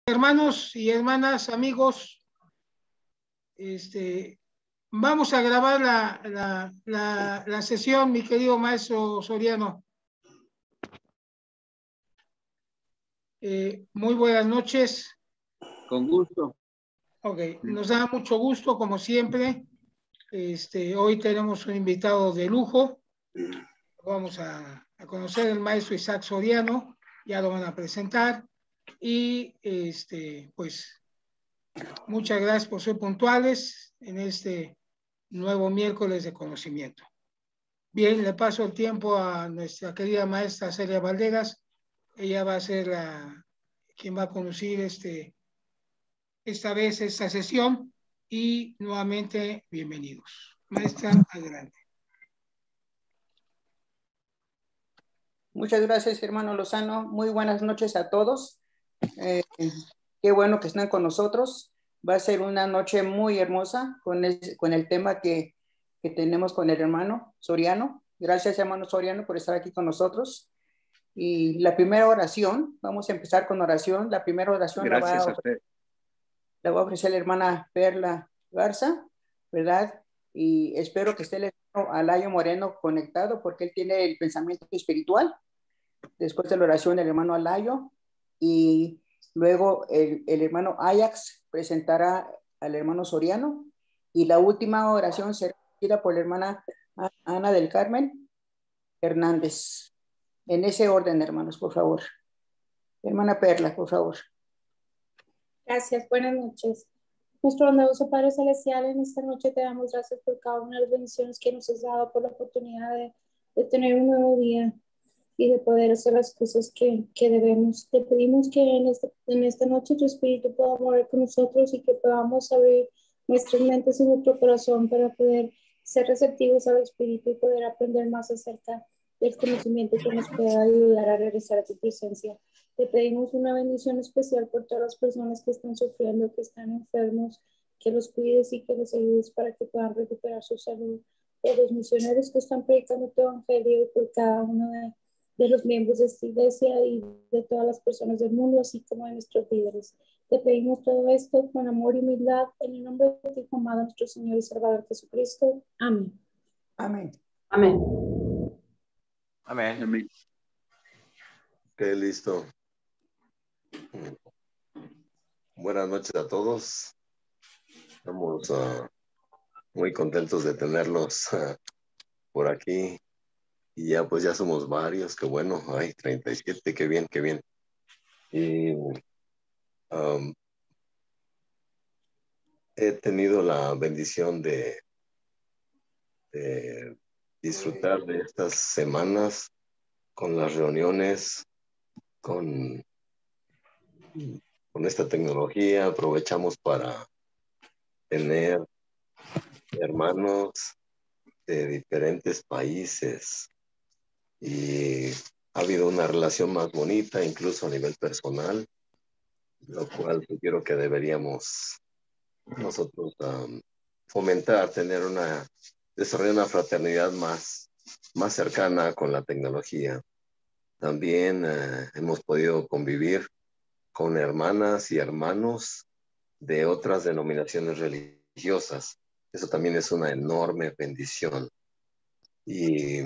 Hermanos y hermanas, amigos, vamos a grabar la sesión, mi querido maestro Soriano. Muy buenas noches. Con gusto. Ok, nos da mucho gusto, como siempre. Hoy tenemos un invitado de lujo. Vamos a conocer al maestro Isaac Soriano, ya lo van a presentar. Y pues muchas gracias por ser puntuales en este nuevo miércoles de conocimiento. Bien, le paso el tiempo a nuestra querida maestra Celia Valderas. Ella va a ser quien va a conducir esta vez esta sesión y nuevamente bienvenidos. Maestra, adelante. Muchas gracias, hermano Lozano. Muy buenas noches a todos. Qué bueno que están con nosotros. Va a ser una noche muy hermosa con el tema que tenemos con el hermano Soriano. Gracias, hermano Soriano, por estar aquí con nosotros. Y la primera oración, vamos a empezar con oración. La primera oración la va a ofrecer la hermana Perla Garza, ¿verdad? Y espero que esté el hermano Alayo Moreno conectado porque él tiene el pensamiento espiritual. Después de la oración el hermano Alayo y luego el hermano Ajax presentará al hermano Soriano y la última oración será dirigida por la hermana Ana del Carmen Hernández. En ese orden, hermanos, por favor. Hermana Perla, por favor. Gracias, buenas noches. Nuestro bondadoso Padre Celestial, en esta noche te damos gracias por cada una de las bendiciones que nos has dado, por la oportunidad de tener un nuevo día y de poder hacer las cosas que debemos. Te pedimos que en esta noche tu Espíritu pueda morar con nosotros y que podamos abrir nuestras mentes y nuestro corazón para poder ser receptivos al Espíritu y poder aprender más acerca del conocimiento que nos pueda ayudar a regresar a tu presencia. Te pedimos una bendición especial por todas las personas que están sufriendo, que están enfermos, que los cuides y que los ayudes para que puedan recuperar su salud. Por los misioneros que están predicando tu evangelio y por cada uno de los miembros de esta iglesia y de todas las personas del mundo, así como de nuestros líderes. Te pedimos todo esto con amor y humildad en el nombre de tu Hijo amado, nuestro Señor y Salvador Jesucristo. Amén. Amén. Amén. Amén. Amén. Ok, listo. Buenas noches a todos. Estamos muy contentos de tenerlos por aquí. Y ya pues ya somos varios, qué bueno. Ay, 37, qué bien, qué bien. Y he tenido la bendición de disfrutar de estas semanas con las reuniones, con esta tecnología. Aprovechamos para tener hermanos de diferentes países y ha habido una relación más bonita, incluso a nivel personal, lo cual quiero que deberíamos nosotros fomentar, desarrollar una fraternidad más cercana con la tecnología. También hemos podido convivir con hermanas y hermanos de otras denominaciones religiosas. Eso también es una enorme bendición. Y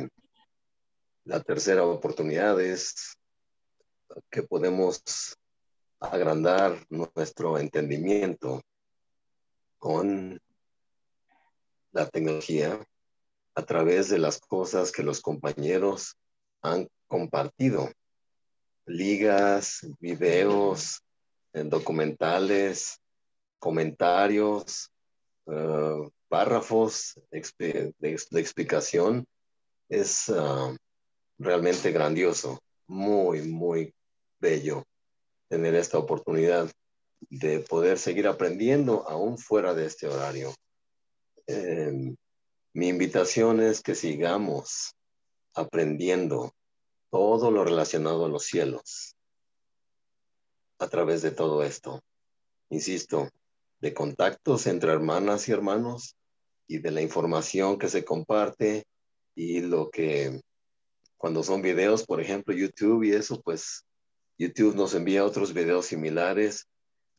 la tercera oportunidad es que podemos agrandar nuestro entendimiento con la tecnología a través de las cosas que los compañeros han compartido. Ligas, videos, documentales, comentarios, párrafos de explicación. Es realmente grandioso, muy, muy bello tener esta oportunidad de poder seguir aprendiendo aún fuera de este horario. Mi invitación es que sigamos aprendiendo todo lo relacionado a los cielos a través de todo esto. Insisto, de contactos entre hermanas y hermanos y de la información que se comparte y lo que cuando son videos, por ejemplo, YouTube y eso, pues YouTube nos envía otros videos similares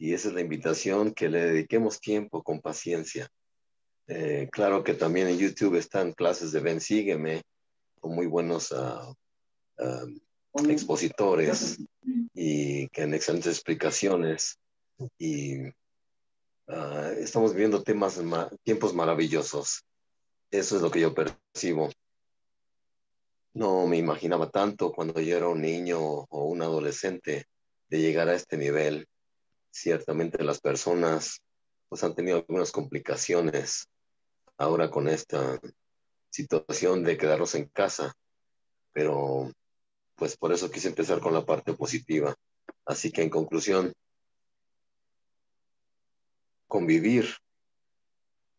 Y esa es la invitación, que le dediquemos tiempo con paciencia. Claro que también en YouTube están clases de Ven, Sígueme, con muy buenos expositores y que en excelentes explicaciones. Y estamos viviendo tiempos maravillosos. Eso es lo que yo percibo. No me imaginaba tanto cuando yo era un niño o un adolescente de llegar a este nivel. Ciertamente las personas pues han tenido algunas complicaciones ahora con esta situación de quedarnos en casa, pero pues por eso quise empezar con la parte positiva. Así que en conclusión, convivir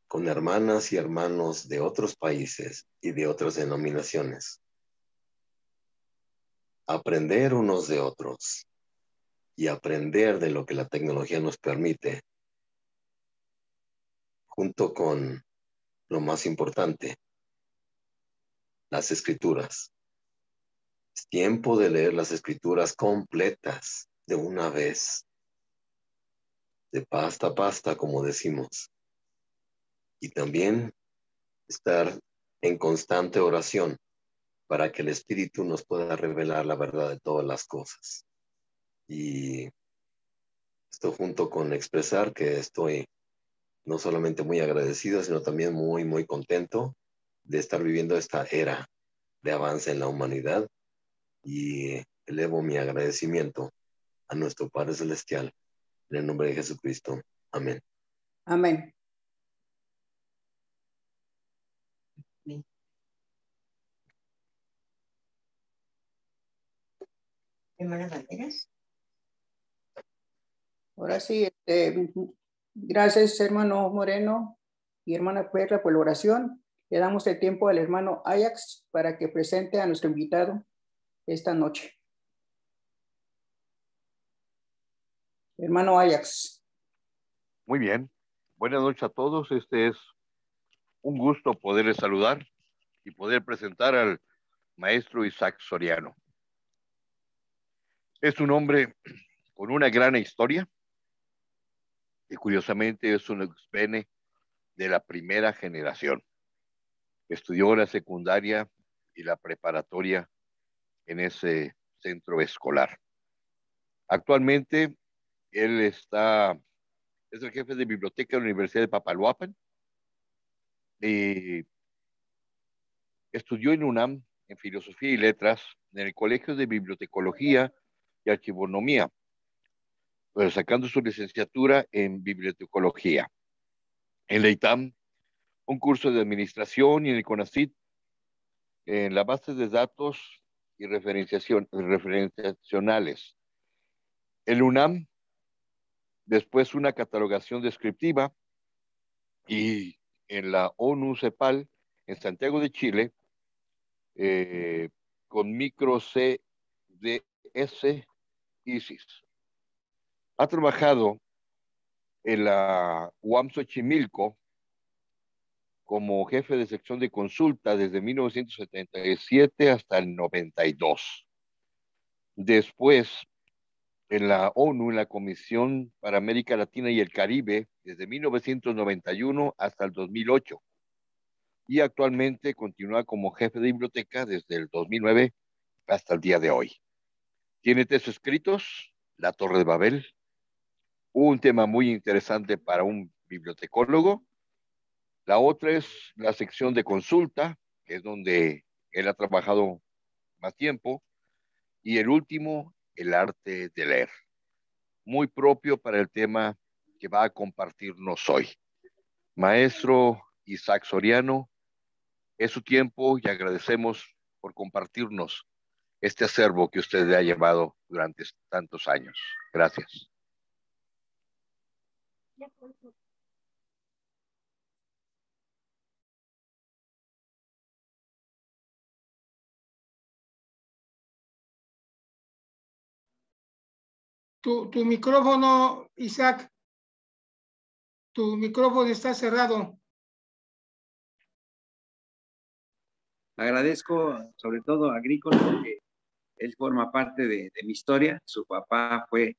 con hermanas y hermanos de otros países y de otras denominaciones. Aprender unos de otros y aprender de lo que la tecnología nos permite, junto con lo más importante, las escrituras. Es tiempo de leer las escrituras completas de una vez, de pasta a pasta, como decimos. Y también estar en constante oración para que el Espíritu nos pueda revelar la verdad de todas las cosas. Y esto junto con expresar que estoy no solamente muy agradecido, sino también muy, muy contento de estar viviendo esta era de avance en la humanidad, y elevo mi agradecimiento a nuestro Padre Celestial en el nombre de Jesucristo. Amén. Amén. Hermana Valderas. Ahora sí, gracias hermano Moreno y hermana Perla por la oración. Le damos el tiempo al hermano Ajax para que presente a nuestro invitado esta noche. Hermano Ajax. Muy bien. Buenas noches a todos. Es un gusto poderles saludar y poder presentar al maestro Isaac Soriano. Es un hombre con una gran historia y curiosamente es un ex-bene de la primera generación. Estudió la secundaria y la preparatoria en ese centro escolar. Actualmente él es el jefe de biblioteca de la Universidad de Papaloapan y estudió en UNAM en Filosofía y Letras, en el Colegio de Bibliotecología y Archivonomía, sacando su licenciatura en Bibliotecología. En la ITAM, un curso de Administración, y en el CONACYT, en la base de datos y referenciacionales. El UNAM, después una catalogación descriptiva, y en la ONU CEPAL, en Santiago de Chile, con micro CDS ISIS. Ha trabajado en la UAM Xochimilco como jefe de sección de consulta desde 1977 hasta el 92. Después, en la ONU, en la Comisión para América Latina y el Caribe, desde 1991 hasta el 2008. Y actualmente continúa como jefe de biblioteca desde el 2009 hasta el día de hoy. Tiene textos escritos, La Torre de Babel, un tema muy interesante para un bibliotecólogo. La otra es la sección de consulta, que es donde él ha trabajado más tiempo. Y el último, el arte de leer, muy propio para el tema que va a compartirnos hoy. Maestro Isaac Soriano, es su tiempo y agradecemos por compartirnos este acervo que usted le ha llevado durante tantos años. Gracias. Tu micrófono, Isaac, tu micrófono está cerrado. Agradezco sobre todo a Agrícola porque él forma parte de mi historia. Su papá fue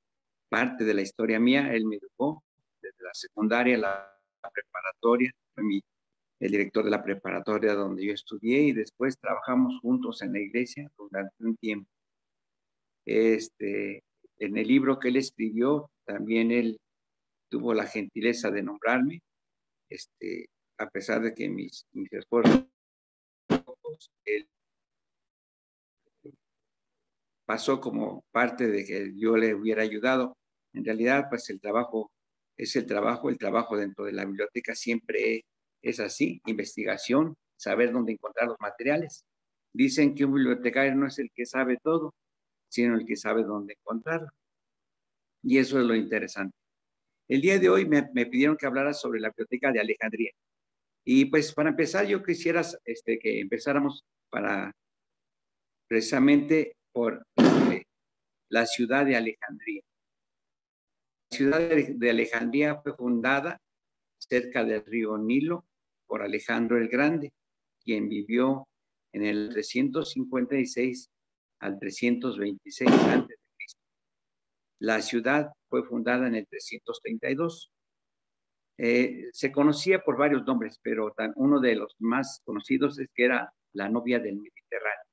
parte de la historia mía. Él me educó desde la secundaria, la preparatoria, fue el director de la preparatoria donde yo estudié y después trabajamos juntos en la iglesia durante un tiempo. En el libro que él escribió, también él tuvo la gentileza de nombrarme, a pesar de que mis esfuerzos, él pasó como parte de que yo le hubiera ayudado. En realidad, pues el trabajo es el trabajo dentro de la biblioteca siempre es así, investigación, saber dónde encontrar los materiales. Dicen que un bibliotecario no es el que sabe todo, sino el que sabe dónde encontrarlo. Y eso es lo interesante. El día de hoy me pidieron que hablara sobre la biblioteca de Alejandría. Y pues para empezar, yo quisiera que empezáramos precisamente por la ciudad de Alejandría. La ciudad de Alejandría fue fundada cerca del río Nilo por Alejandro el Grande, quien vivió en el 356 al 326 a.C. La ciudad fue fundada en el 332. Se conocía por varios nombres, pero uno de los más conocidos es que era la novia del Mediterráneo.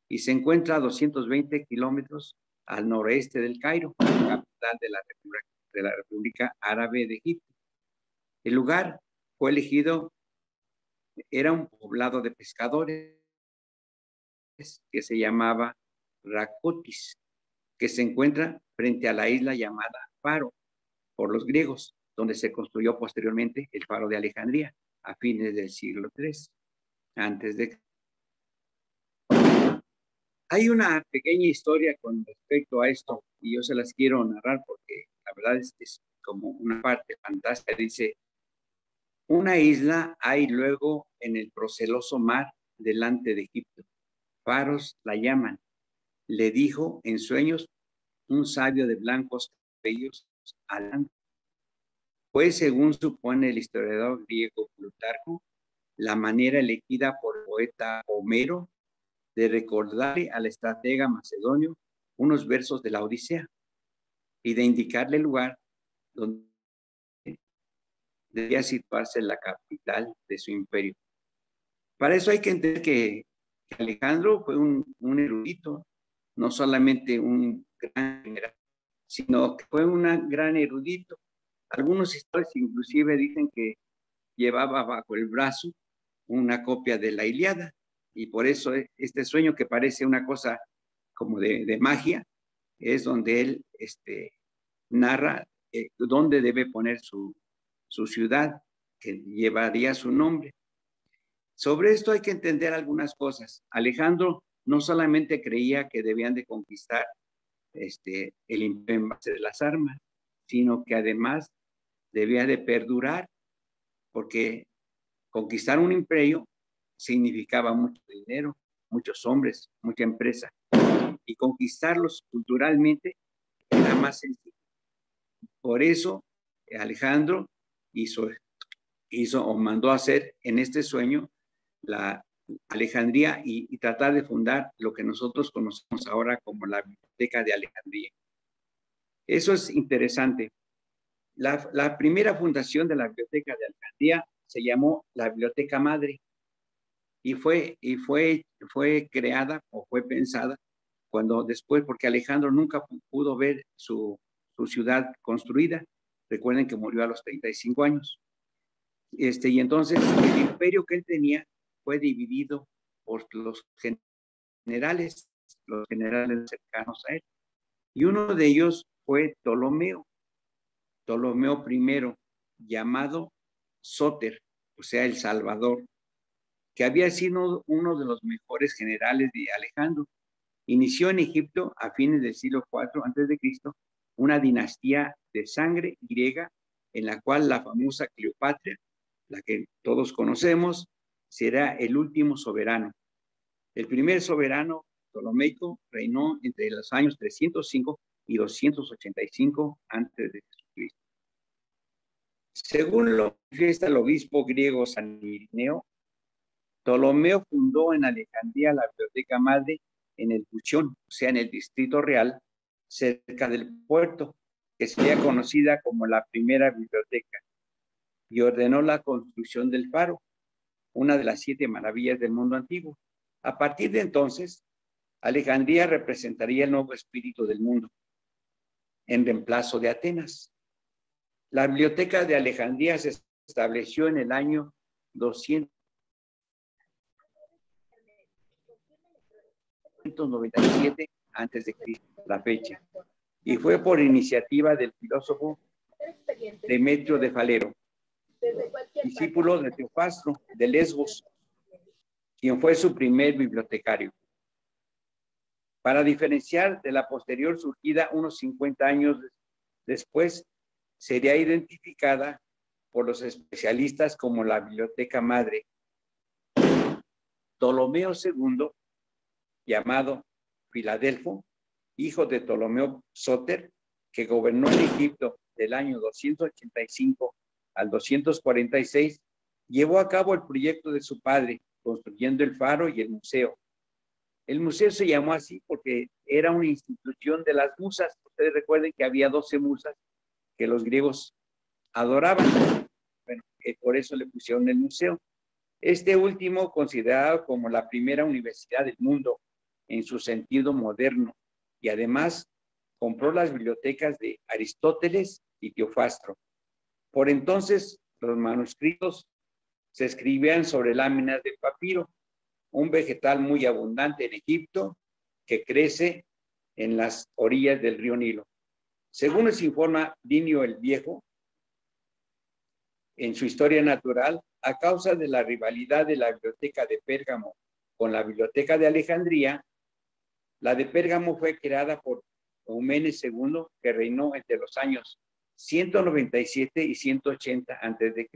Y se encuentra a 220 kilómetros al noroeste del Cairo, capital de la República Árabe de Egipto. El lugar fue elegido, era un poblado de pescadores que se llamaba Racotis, que se encuentra frente a la isla llamada Faro por los griegos, donde se construyó posteriormente el Faro de Alejandría a fines del siglo III antes de. Hay una pequeña historia con respecto a esto y yo se las quiero narrar porque la verdad es como una parte fantástica. Dice, una isla hay luego en el proceloso mar delante de Egipto. Faros la llaman. Le dijo en sueños un sabio de blancos cabellos al. Pues según supone el historiador griego Plutarco, la manera elegida por el poeta Homero de recordarle al estratega macedonio unos versos de la Odisea y de indicarle el lugar donde debía situarse la capital de su imperio. Para eso hay que entender que Alejandro fue un erudito, no solamente un gran general, sino que fue un gran erudito. Algunos historiadores inclusive dicen que llevaba bajo el brazo una copia de la Ilíada, y por eso este sueño que parece una cosa como de magia, es donde él narra dónde debe poner su ciudad, que llevaría su nombre. Sobre esto hay que entender algunas cosas. Alejandro no solamente creía que debían de conquistar el imperio en base de las armas, sino que además debía de perdurar, porque conquistar un imperio significaba mucho dinero, muchos hombres, mucha empresa, y conquistarlos culturalmente era más sencillo. Por eso Alejandro hizo o mandó hacer en este sueño la Alejandría y tratar de fundar lo que nosotros conocemos ahora como la Biblioteca de Alejandría. Eso es interesante. La primera fundación de la Biblioteca de Alejandría se llamó la Biblioteca Madre y fue creada o fue pensada cuando después, porque Alejandro nunca pudo ver su ciudad construida. Recuerden que murió a los 35 años. Y entonces el imperio que él tenía fue dividido por los generales cercanos a él. Y uno de ellos fue Ptolomeo I, llamado Sóter, o sea, el Salvador, que había sido uno de los mejores generales de Alejandro. Inició en Egipto a fines del siglo IV a.C. una dinastía de sangre griega en la cual la famosa Cleopatra, la que todos conocemos, será el último soberano. El primer soberano ptolomeico reinó entre los años 305 y 285 a.C. Según lo manifiesta el obispo griego San Irineo, Ptolomeo fundó en Alejandría la Biblioteca Madre en el Puchón, o sea, en el Distrito Real, cerca del puerto, que sería conocida como la primera biblioteca, y ordenó la construcción del faro, una de las 7 maravillas del mundo antiguo. A partir de entonces, Alejandría representaría el nuevo espíritu del mundo, en reemplazo de Atenas. La biblioteca de Alejandría se estableció en el año 297 antes de Cristo, la fecha, y fue por iniciativa del filósofo Demetrio de Falero, discípulo de Teofastro de Lesbos, quien fue su primer bibliotecario. Para diferenciar de la posterior surgida unos 50 años después, sería identificada por los especialistas como la biblioteca madre. Ptolomeo II, llamado Filadelfo, hijo de Ptolomeo Sóter, que gobernó en Egipto del año 285 al 246, llevó a cabo el proyecto de su padre, construyendo el faro y el museo. El museo se llamó así porque era una institución de las musas. Ustedes recuerden que había 12 musas que los griegos adoraban. Bueno, por eso le pusieron el museo. Este último considerado como la primera universidad del mundo en su sentido moderno, y además compró las bibliotecas de Aristóteles y Teofastro. Por entonces, los manuscritos se escribían sobre láminas de papiro, un vegetal muy abundante en Egipto que crece en las orillas del río Nilo. Según nos informa Plinio el Viejo, en su Historia Natural, a causa de la rivalidad de la biblioteca de Pérgamo con la biblioteca de Alejandría, la de Pérgamo fue creada por Eumenes II, que reinó entre los años 197 y 180 a.C.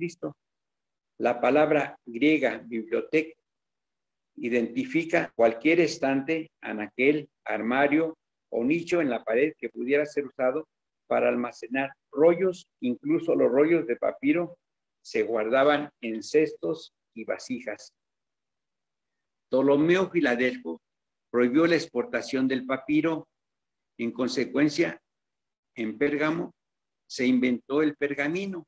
La palabra griega biblioteca identifica cualquier estante, anaquel, armario o nicho en la pared que pudiera ser usado para almacenar rollos. Incluso los rollos de papiro se guardaban en cestos y vasijas. Ptolomeo Filadelfo prohibió la exportación del papiro. En consecuencia, en Pérgamo se inventó el pergamino.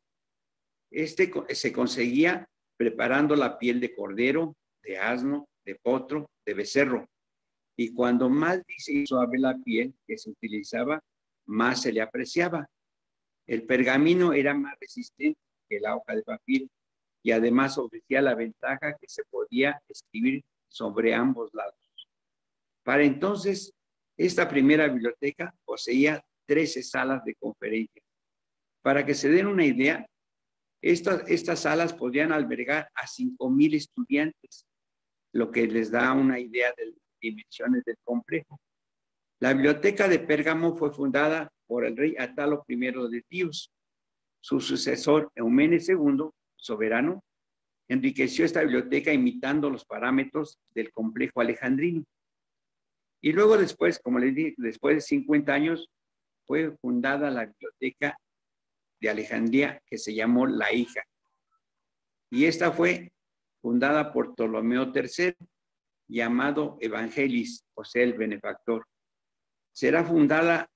Este se conseguía preparando la piel de cordero, de asno, de potro, de becerro. Y cuando más lisa y suave la piel que se utilizaba, más se le apreciaba. El pergamino era más resistente que la hoja de papiro y además ofrecía la ventaja que se podía escribir sobre ambos lados. Para entonces, esta primera biblioteca poseía 13 salas de conferencias. Para que se den una idea, estas salas podían albergar a 5,000 estudiantes, lo que les da una idea de las dimensiones del complejo. La biblioteca de Pérgamo fue fundada por el rey Atalo I de Tios. Su sucesor, Eumenes II, soberano, enriqueció esta biblioteca imitando los parámetros del complejo alejandrino. Y luego después, como les dije, después de 50 años, fue fundada la biblioteca de Alejandría, que se llamó La Hija. Y esta fue fundada por Ptolomeo III, llamado Evangelis, o sea, el benefactor. Será fundada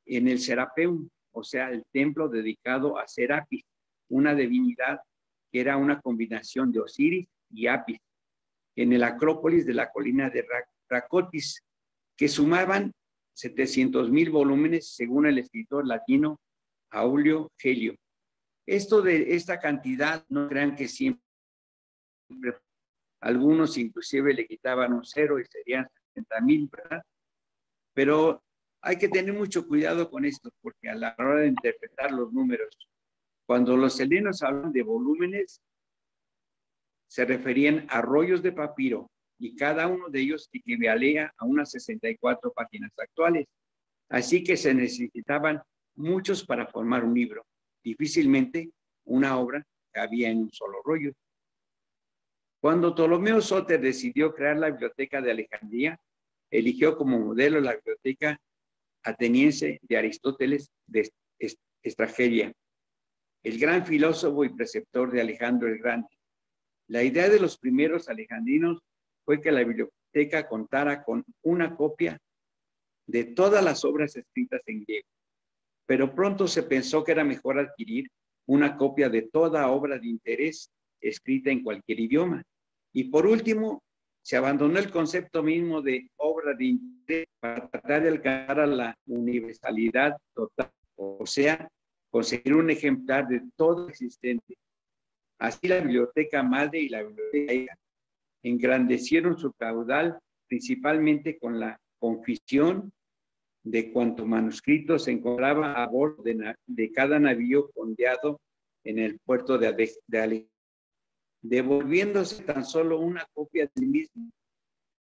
en el Serapeum, o sea, el templo dedicado a Serapis, una divinidad que era una combinación de Osiris y Apis, en el Acrópolis de la colina de Racotis, que sumaban 700,000 volúmenes según el escritor latino Aulio Gelio. Esto de esta cantidad, no crean que siempre, algunos inclusive le quitaban un 0 y serían 70,000, ¿verdad? Pero hay que tener mucho cuidado con esto, porque a la hora de interpretar los números, cuando los helenos hablan de volúmenes, se referían a rollos de papiro, y cada uno de ellos equivalía a unas 64 páginas actuales. Así que se necesitaban muchos para formar un libro. Difícilmente una obra cabía en un solo rollo. Cuando Ptolomeo Sóter decidió crear la biblioteca de Alejandría, eligió como modelo la biblioteca ateniense de Aristóteles de Estrageria, el gran filósofo y preceptor de Alejandro el Grande. La idea de los primeros alejandrinos fue que la biblioteca contara con una copia de todas las obras escritas en griego. pero pronto se pensó que era mejor adquirir una copia de toda obra de interés escrita en cualquier idioma. Y por último, se abandonó el concepto mismo de obra de interés para tratar de alcanzar a la universalidad total, o sea, conseguir un ejemplar de todo existente. Así la biblioteca madre y la biblioteca hija engrandecieron su caudal principalmente con la confisión de cuanto manuscrito se encontraba a bordo de cada navío fondeado en el puerto de Alejandría, devolviéndose tan solo una copia del mismo.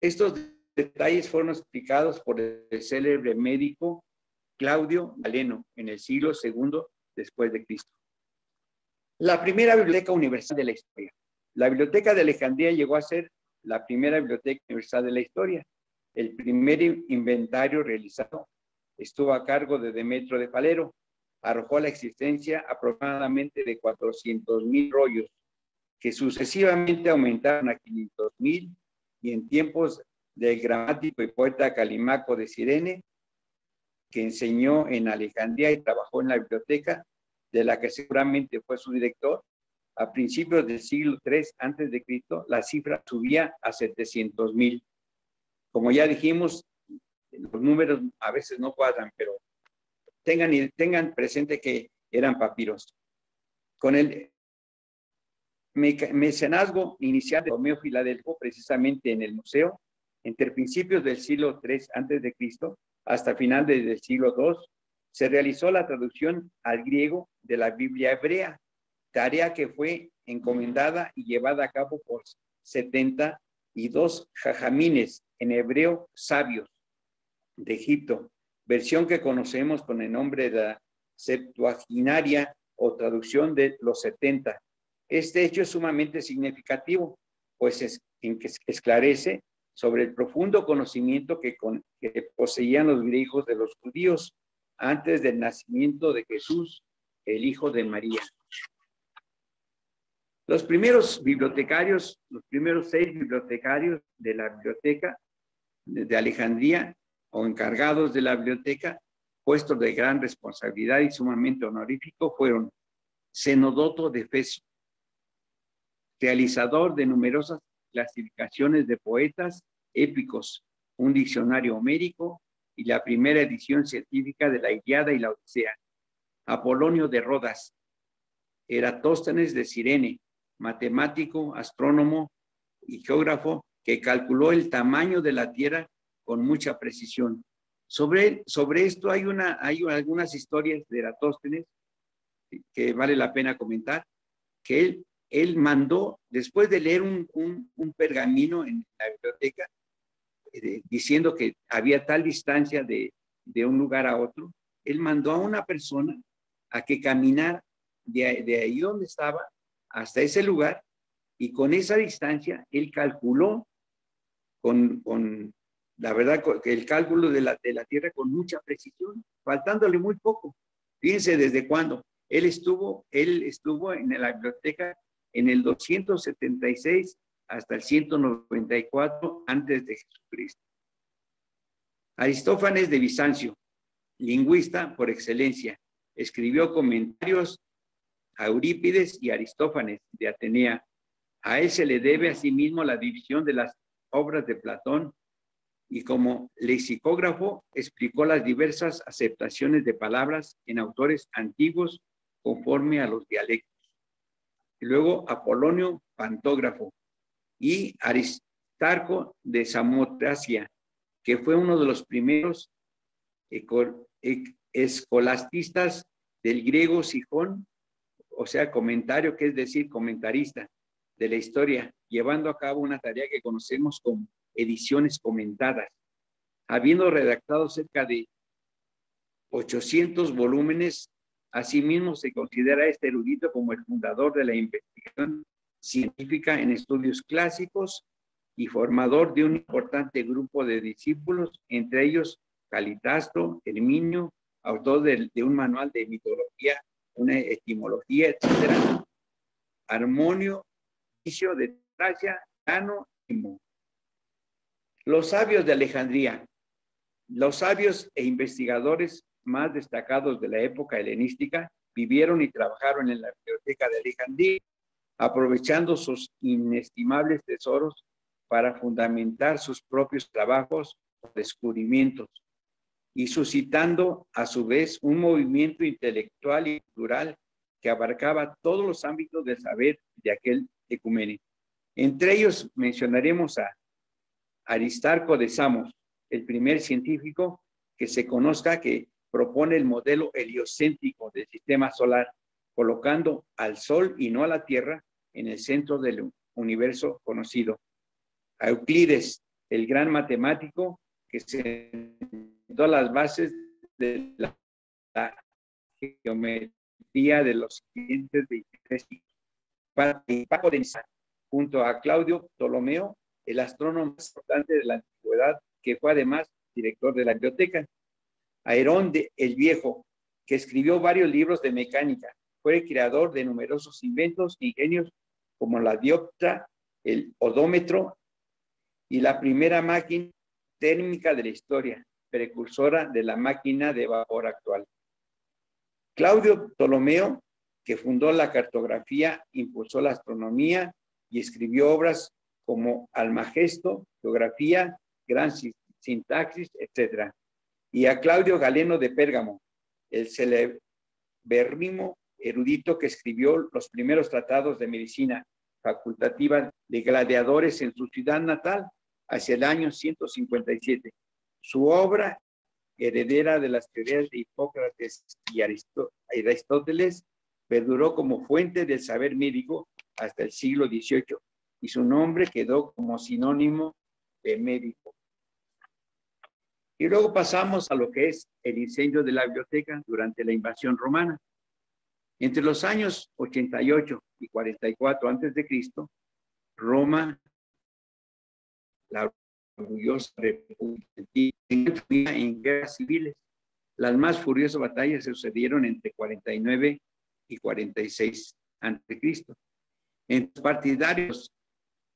Estos detalles fueron explicados por el célebre médico Claudio Galeno en el siglo II después de Cristo. La primera biblioteca universal de la historia. La biblioteca de Alejandría llegó a ser la primera biblioteca universal de la historia. El primer inventario realizado estuvo a cargo de Demetrio de Falero. Arrojó a la existencia aproximadamente de 400,000 rollos, que sucesivamente aumentaron a 500,000, y en tiempos del gramático y poeta Calimaco de Cirene, que enseñó en Alejandría y trabajó en la biblioteca, de la que seguramente fue su director, a principios del siglo III a.C., la cifra subía a 700,000. Como ya dijimos, los números a veces no cuadran, pero tengan presente que eran papiros. Con el mecenazgo inicial de Romeo Filadelfo, precisamente en el museo, entre principios del siglo III a.C. hasta final del siglo II, se realizó la traducción al griego de la Biblia hebrea, tarea que fue encomendada y llevada a cabo por 72 jajamines, en hebreo sabios, de Egipto, versión que conocemos con el nombre de la Septuaginaria o traducción de los 70. Este hecho es sumamente significativo, pues esclarece sobre el profundo conocimiento que poseían los griegos de los judíos antes del nacimiento de Jesús, el Hijo de María. Los primeros bibliotecarios, los primeros 6 bibliotecarios de la biblioteca de Alejandría, o encargados de la biblioteca, puestos de gran responsabilidad y sumamente honorífico, fueron Zenodoto de Efeso, realizador de numerosas clasificaciones de poetas épicos, un diccionario homérico y la primera edición científica de la Ilíada y la Odisea. Apolonio de Rodas, Eratóstenes de Cirene, matemático, astrónomo y geógrafo que calculó el tamaño de la Tierra con mucha precisión. Sobre esto hay algunas historias de Eratóstenes que vale la pena comentar, que él mandó, después de leer un pergamino en la biblioteca, diciendo que había tal distancia de un lugar a otro, él mandó a una persona a que caminara de ahí donde estaba hasta ese lugar, y con esa distancia él calculó con la verdad, el cálculo de la Tierra con mucha precisión, faltándole muy poco. Fíjense desde cuándo. Él estuvo en la biblioteca en el 276 hasta el 194 antes de Jesucristo. Aristófanes de Bizancio, lingüista por excelencia, escribió comentarios a Eurípides y Aristófanes de Atenea. A él se le debe asimismo la división de las obras de Platón, y como lexicógrafo explicó las diversas aceptaciones de palabras en autores antiguos conforme a los dialectos. Y luego Apolonio Pantógrafo y Aristarco de Samotracia, que fue uno de los primeros escolastistas del griego Sijón, o sea, comentario, que es decir, comentarista de la historia, llevando a cabo una tarea que conocemos como ediciones comentadas, habiendo redactado cerca de 800 volúmenes. Asimismo, se considera a este erudito como el fundador de la investigación científica en estudios clásicos y formador de un importante grupo de discípulos, entre ellos Calitastro, Herminio, autor de un manual de mitología, una etimología, etc. Armonio, Inicio de Tracia, Cano y Mo. Los sabios de Alejandría. Los sabios e investigadores más destacados de la época helenística vivieron y trabajaron en la biblioteca de Alejandría, aprovechando sus inestimables tesoros para fundamentar sus propios trabajos o descubrimientos y suscitando a su vez un movimiento intelectual y cultural que abarcaba todos los ámbitos del saber de aquel ecumenio. Entre ellos mencionaremos a Aristarco de Samos, el primer científico que se conozca que propone el modelo heliocéntrico del sistema solar, colocando al Sol y no a la Tierra en el centro del universo conocido. A Euclides, el gran matemático que sentó las bases de la geometría de los siguientes 23 siglos. Para potenciar, junto a Claudio Ptolomeo, el astrónomo más importante de la antigüedad, que fue además director de la biblioteca. A Herón el Viejo, que escribió varios libros de mecánica, fue el creador de numerosos inventos e ingenios como la dioptra, el odómetro y la primera máquina térmica de la historia, precursora de la máquina de vapor actual. Claudio Ptolomeo, que fundó la cartografía, impulsó la astronomía y escribió obras como Almagesto, Geografía, Gran Sintaxis, etc. Y a Claudio Galeno de Pérgamo, el celebérrimo erudito que escribió los primeros tratados de medicina facultativa de gladiadores en su ciudad natal hacia el año 157. Su obra, heredera de las teorías de Hipócrates y Aristóteles, perduró como fuente del saber médico hasta el siglo XVIII y su nombre quedó como sinónimo de médico. Y luego pasamos a lo que es el incendio de la biblioteca durante la invasión romana. Entre los años 88 y 44 a.C., Roma, la orgullosa república, en guerras civiles. Las más furiosas batallas se sucedieron entre 49 y 46 a.C. Entre los partidarios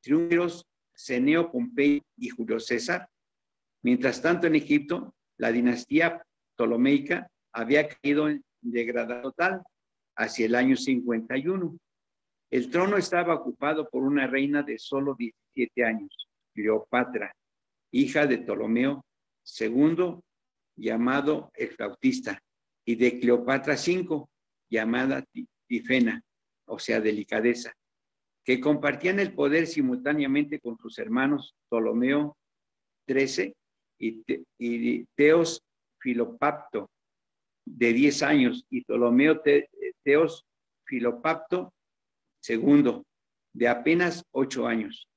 triunviros Ceneo Pompeyo y Julio César. Mientras tanto, en Egipto, la dinastía ptolomeica había caído en degradación total hacia el año 51. El trono estaba ocupado por una reina de solo 17 años, Cleopatra, hija de Ptolomeo II, llamado el Flautista, y de Cleopatra V, llamada Tifena, o sea, delicadeza, que compartían el poder simultáneamente con sus hermanos Ptolomeo XIII y Teos Filopacto, de 10 años, y Ptolomeo Teos Filopacto II, de apenas 8 años.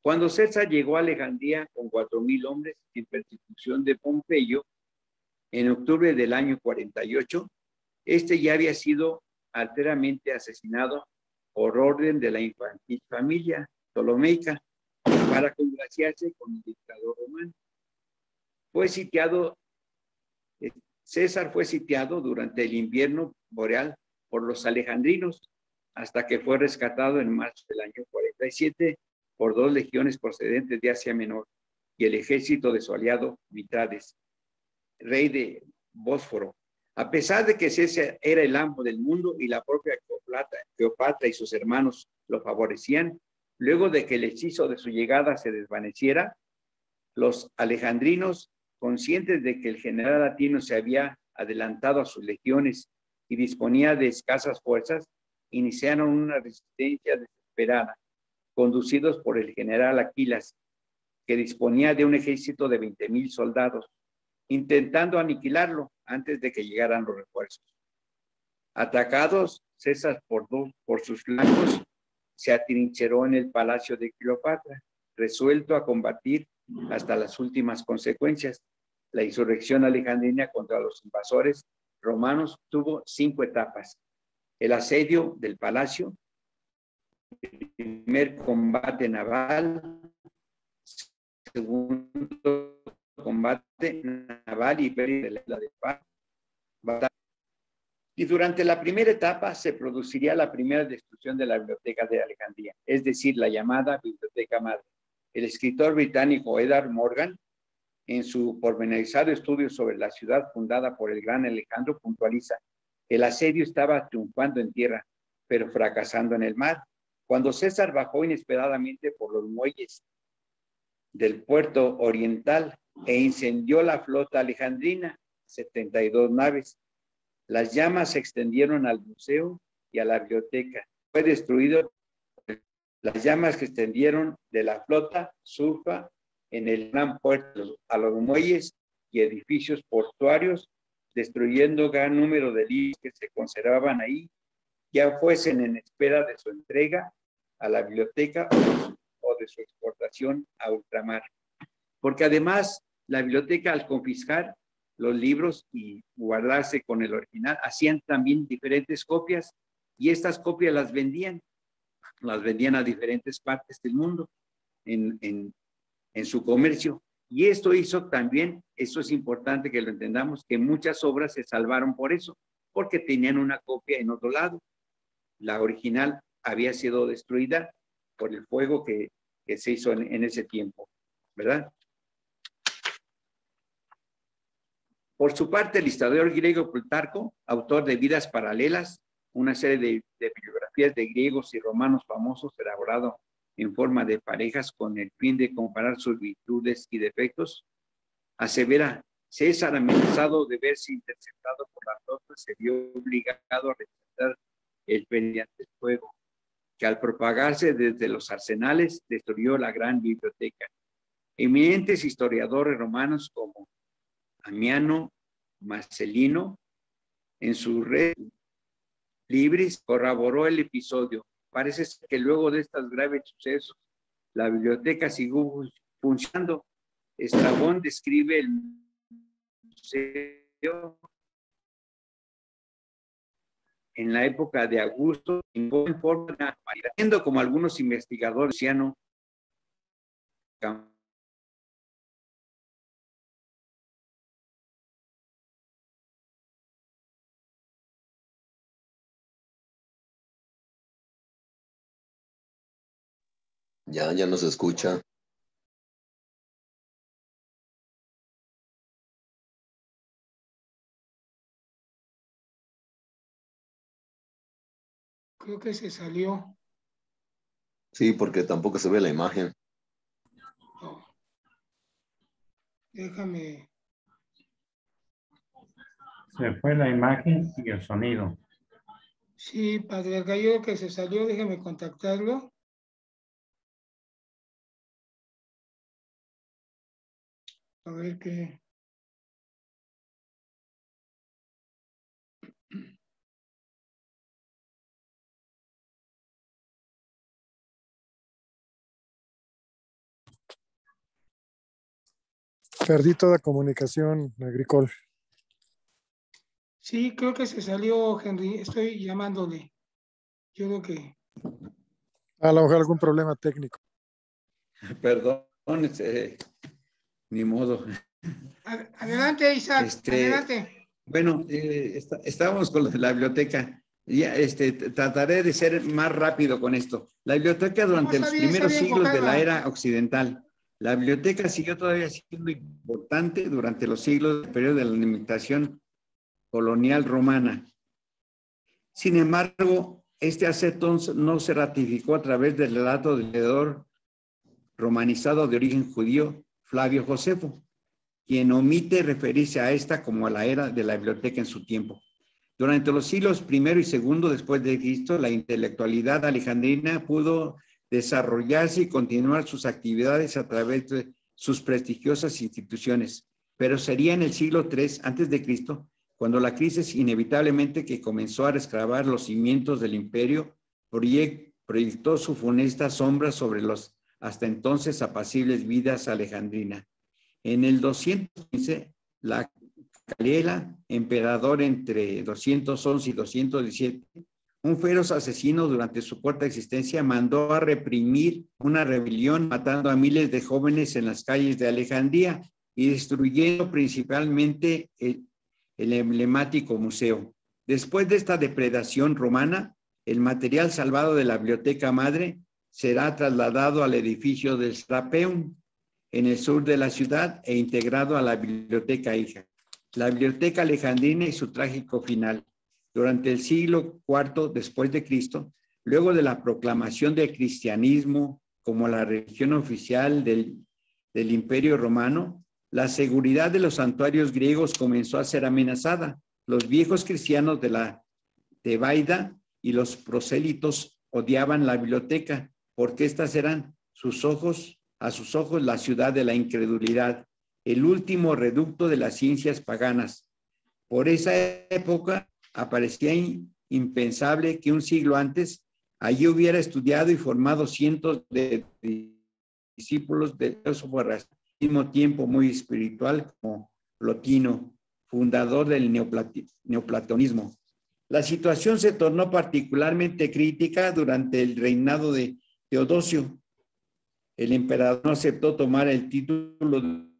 Cuando César llegó a Alejandría con 4,000 hombres en persecución de Pompeyo, en octubre del año 48, este ya había sido alteramente asesinado por orden de la infantil familia ptolomeica para congraciarse con el dictador romano. César fue sitiado durante el invierno boreal por los alejandrinos hasta que fue rescatado en marzo del año 47 por 2 legiones procedentes de Asia Menor y el ejército de su aliado Mitrades, rey de Bósforo. A pesar de que César era el amo del mundo y la propia Cleopatra y sus hermanos lo favorecían, luego de que el hechizo de su llegada se desvaneciera, los alejandrinos, conscientes de que el general latino se había adelantado a sus legiones y disponía de escasas fuerzas, iniciaron una resistencia desesperada, conducidos por el general Aquilas, que disponía de un ejército de 20,000 soldados, intentando aniquilarlo antes de que llegaran los refuerzos. Atacados, César por sus flancos, se atrincheró en el palacio de Cleopatra, resuelto a combatir hasta las últimas consecuencias. La insurrección alejandrina contra los invasores romanos tuvo 5 etapas. El asedio del palacio, el primer combate naval, segundo combate naval y pérdida de la isla de Paz. Y durante la primera etapa se produciría la primera destrucción de la biblioteca de Alejandría, es decir, la llamada Biblioteca Madre. El escritor británico Edward Morgan en su pormenorizado estudio sobre la ciudad fundada por el gran Alejandro, puntualiza: el asedio estaba triunfando en tierra, pero fracasando en el mar. Cuando César bajó inesperadamente por los muelles del puerto oriental e incendió la flota alejandrina, 72 naves. Las llamas se extendieron al museo y a la biblioteca. Fue destruido. Las llamas que extendieron de la flota surfa en el gran puerto a los muelles y edificios portuarios, destruyendo gran número de libros que se conservaban ahí, ya fuesen en espera de su entrega a la biblioteca o de su exportación a ultramar. Porque además la biblioteca, al confiscar los libros y guardarse con el original, hacían también diferentes copias, y estas copias las vendían a diferentes partes del mundo en su comercio. Y esto hizo también, eso es importante que lo entendamos, que muchas obras se salvaron por eso, porque tenían una copia en otro lado. La original había sido destruida por el fuego que se hizo en ese tiempo, ¿verdad? Por su parte, el historiador griego Plutarco, autor de Vidas Paralelas, una serie de biografías de griegos y romanos famosos elaborado en forma de parejas con el fin de comparar sus virtudes y defectos, asevera: César, amenazado de verse interceptado por la flota, se vio obligado a rechazar el mediante el fuego, que al propagarse desde los arsenales destruyó la gran biblioteca. Eminentes historiadores romanos como Amiano, Marcelino, en su red Libris, corroboró el episodio. Parece ser que luego de estos graves sucesos, la biblioteca siguió funcionando. Estrabón describe el museo en la época de Augusto en forma de siendo como algunos investigadores decían. Ya no se escucha. Creo que se salió. Sí, porque tampoco se ve la imagen. No. Déjame. Se fue la imagen y el sonido. Sí, Padre Gallo, que se salió, déjame contactarlo. A ver qué. Perdí toda comunicación, Agricol. Sí, creo que se salió, Henry. Estoy llamándole. Yo creo que. A lo mejor algún problema técnico. Perdón, ni modo. Adelante, Isaac. Adelante. Bueno, estábamos con la biblioteca. Ya, trataré de ser más rápido con esto. La biblioteca durante los primeros siglos de la era occidental. La biblioteca siguió todavía siendo importante durante los siglos del periodo de la limitación colonial romana. Sin embargo, este acepto no se ratificó a través del relato del leedor romanizado de origen judío, Flavio Josefo, quien omite referirse a esta como a la era de la biblioteca en su tiempo. Durante los siglos I y II después de Cristo, la intelectualidad alejandrina pudo desarrollarse y continuar sus actividades a través de sus prestigiosas instituciones, pero sería en el siglo III antes de Cristo cuando la crisis inevitablemente que comenzó a rescabar los cimientos del imperio proyectó su funesta sombra sobre los hasta entonces apacibles vidas alejandrinas. En el 215, la Caliela, emperador entre 211 y 217, un feroz asesino durante su corta existencia, mandó a reprimir una rebelión, matando a miles de jóvenes en las calles de Alejandría y destruyendo principalmente el emblemático museo. Después de esta depredación romana, el material salvado de la biblioteca madre será trasladado al edificio del Serapeum, en el sur de la ciudad e integrado a la biblioteca hija. La biblioteca alejandrina y su trágico final. Durante el siglo IV después de Cristo, luego de la proclamación del cristianismo como la religión oficial del Imperio Romano, la seguridad de los santuarios griegos comenzó a ser amenazada. Los viejos cristianos de la Tebaida y los prosélitos odiaban la biblioteca porque estas eran a sus ojos la ciudad de la incredulidad, el último reducto de las ciencias paganas. Por esa época parecía impensable que un siglo antes allí hubiera estudiado y formado cientos de discípulos de filósofos al mismo tiempo muy espiritual como Plotino, fundador del neoplatonismo. La situación se tornó particularmente crítica durante el reinado de Teodosio. El emperador no aceptó tomar el título de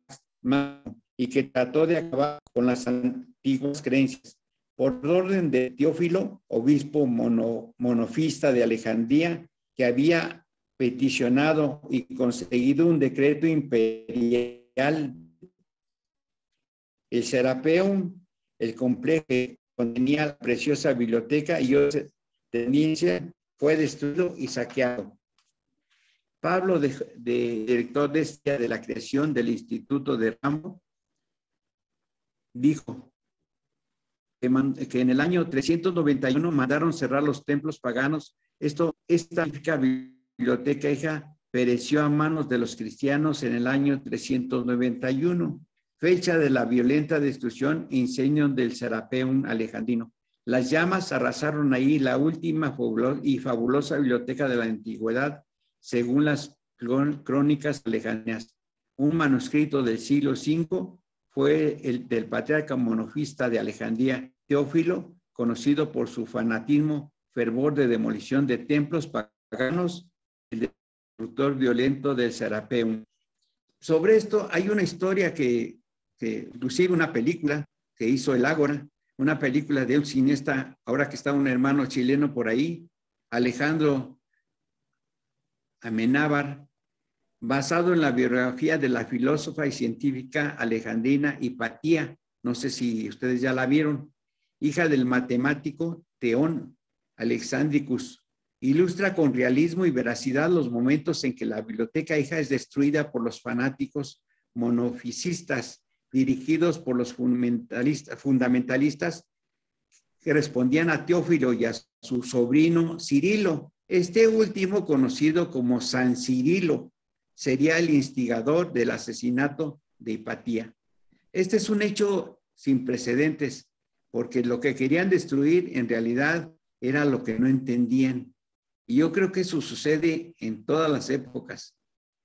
y que trató de acabar con las antiguas creencias. Por orden de Teófilo, obispo monofista de Alejandría, que había peticionado y conseguido un decreto imperial, el Serapeum, el complejo que contenía la preciosa biblioteca y otra tendencia, fue destruido y saqueado. Pablo, director de la creación del Instituto de Ramo, dijo que en el año 391 mandaron cerrar los templos paganos. Esta biblioteca hija pereció a manos de los cristianos en el año 391, fecha de la violenta destrucción e incendio del Serapeum alejandrino. Las llamas arrasaron ahí la última y fabulosa biblioteca de la antigüedad, según las crónicas alejandrinas. Un manuscrito del siglo V fue el del patriarca monofista de Alejandría, Teófilo, conocido por su fanatismo, fervor de demolición de templos paganos, el destructor violento del Serapeum. Sobre esto hay una historia que inclusive una película que hizo el Ágora, una película de un cineasta, ahora que está un hermano chileno por ahí, Alejandro Amenábar, basado en la biografía de la filósofa y científica alejandrina Hipatia, no sé si ustedes ya la vieron, hija del matemático Theón Alexandricus. Ilustra con realismo y veracidad los momentos en que la biblioteca hija es destruida por los fanáticos monofisistas dirigidos por los fundamentalistas que respondían a Teófilo y a su sobrino Cirilo. Este último, conocido como San Cirilo, sería el instigador del asesinato de Hipatia. Este es un hecho sin precedentes, porque lo que querían destruir en realidad era lo que no entendían. Y yo creo que eso sucede en todas las épocas.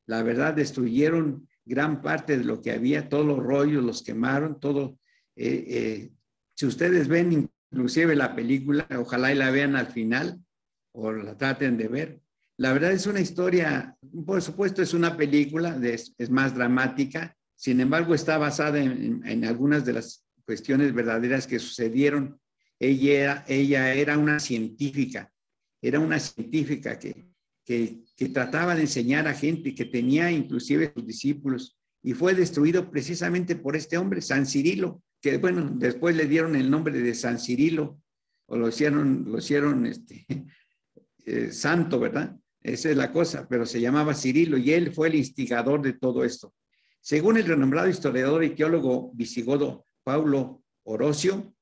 La verdad, destruyeron gran parte de lo que había, todos los rollos los quemaron, todo. Si ustedes ven inclusive la película, ojalá y la vean al final o la traten de ver. La verdad es una historia, por supuesto es una película, es más dramática, sin embargo está basada en algunas de las cuestiones verdaderas que sucedieron. Ella era una científica que trataba de enseñar a gente, que tenía inclusive sus discípulos, y fue destruido precisamente por este hombre, San Cirilo, que bueno, después le dieron el nombre de San Cirilo, o lo hicieron santo, ¿verdad? Esa es la cosa, pero se llamaba Cirilo, y él fue el instigador de todo esto. Según el renombrado historiador y teólogo visigodo Paulo Orocio,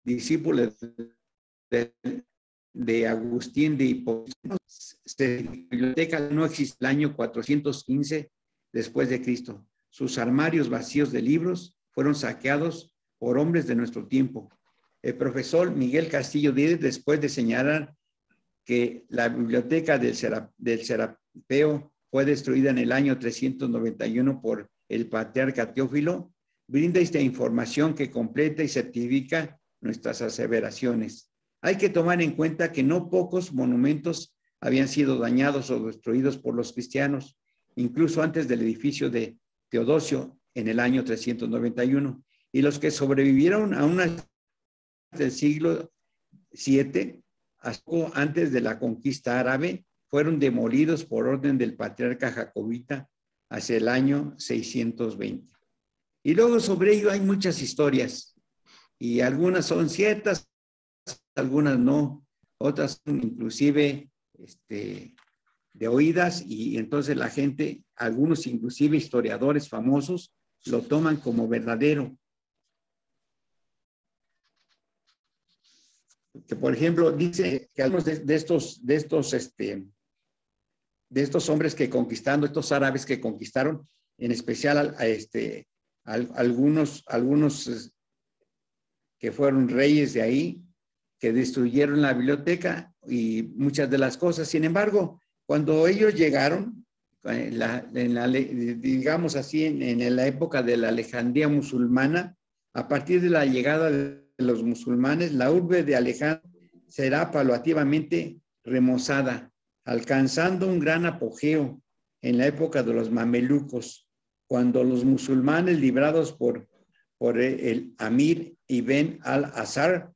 discípulo de Agustín de Hipona, la biblioteca no existe el año 415 después de Cristo. Sus armarios vacíos de libros fueron saqueados por hombres de nuestro tiempo. El profesor Miguel Castillo Díez, después de señalar que la biblioteca del Serapeo fue destruida en el año 391 por el patriarca Teófilo, brinda esta información que completa y certifica nuestras aseveraciones. Hay que tomar en cuenta que no pocos monumentos habían sido dañados o destruidos por los cristianos, incluso antes del edificio de Teodosio en el año 391, y los que sobrevivieron aún del siglo VII antes de la conquista árabe, fueron demolidos por orden del patriarca jacobita hacia el año 620. Y luego sobre ello hay muchas historias, y algunas son ciertas, algunas no, otras son inclusive de oídas, y entonces la gente, algunos inclusive historiadores famosos, lo toman como verdadero. Que por ejemplo dice que algunos de estos hombres que conquistaron, estos árabes que conquistaron, en especial algunos que fueron reyes de ahí, que destruyeron la biblioteca y muchas de las cosas. Sin embargo, cuando ellos llegaron, digamos así, en la época de la Alejandría musulmana, a partir de la llegada de los musulmanes, la urbe de Alejandría será paulatinamente remozada, alcanzando un gran apogeo en la época de los mamelucos, cuando los musulmanes librados por el Amir Ibn al-Azhar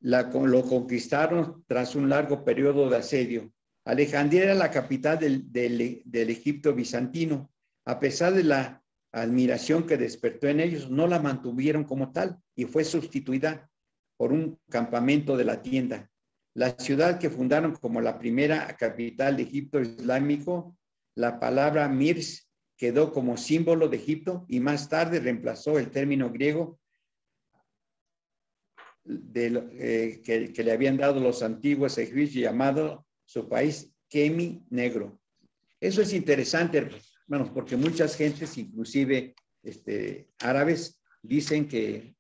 lo conquistaron tras un largo periodo de asedio. Alejandría era la capital del Egipto bizantino. A pesar de la admiración que despertó en ellos, no la mantuvieron como tal y fue sustituida por un campamento de la tienda. La ciudad que fundaron como la primera capital de Egipto islámico, la palabra Mirs quedó como símbolo de Egipto y más tarde reemplazó el término griego que le habían dado los antiguos egipcios, llamado su país Kemi Negro. Eso es interesante, bueno, porque muchas gentes, inclusive árabes, dicen que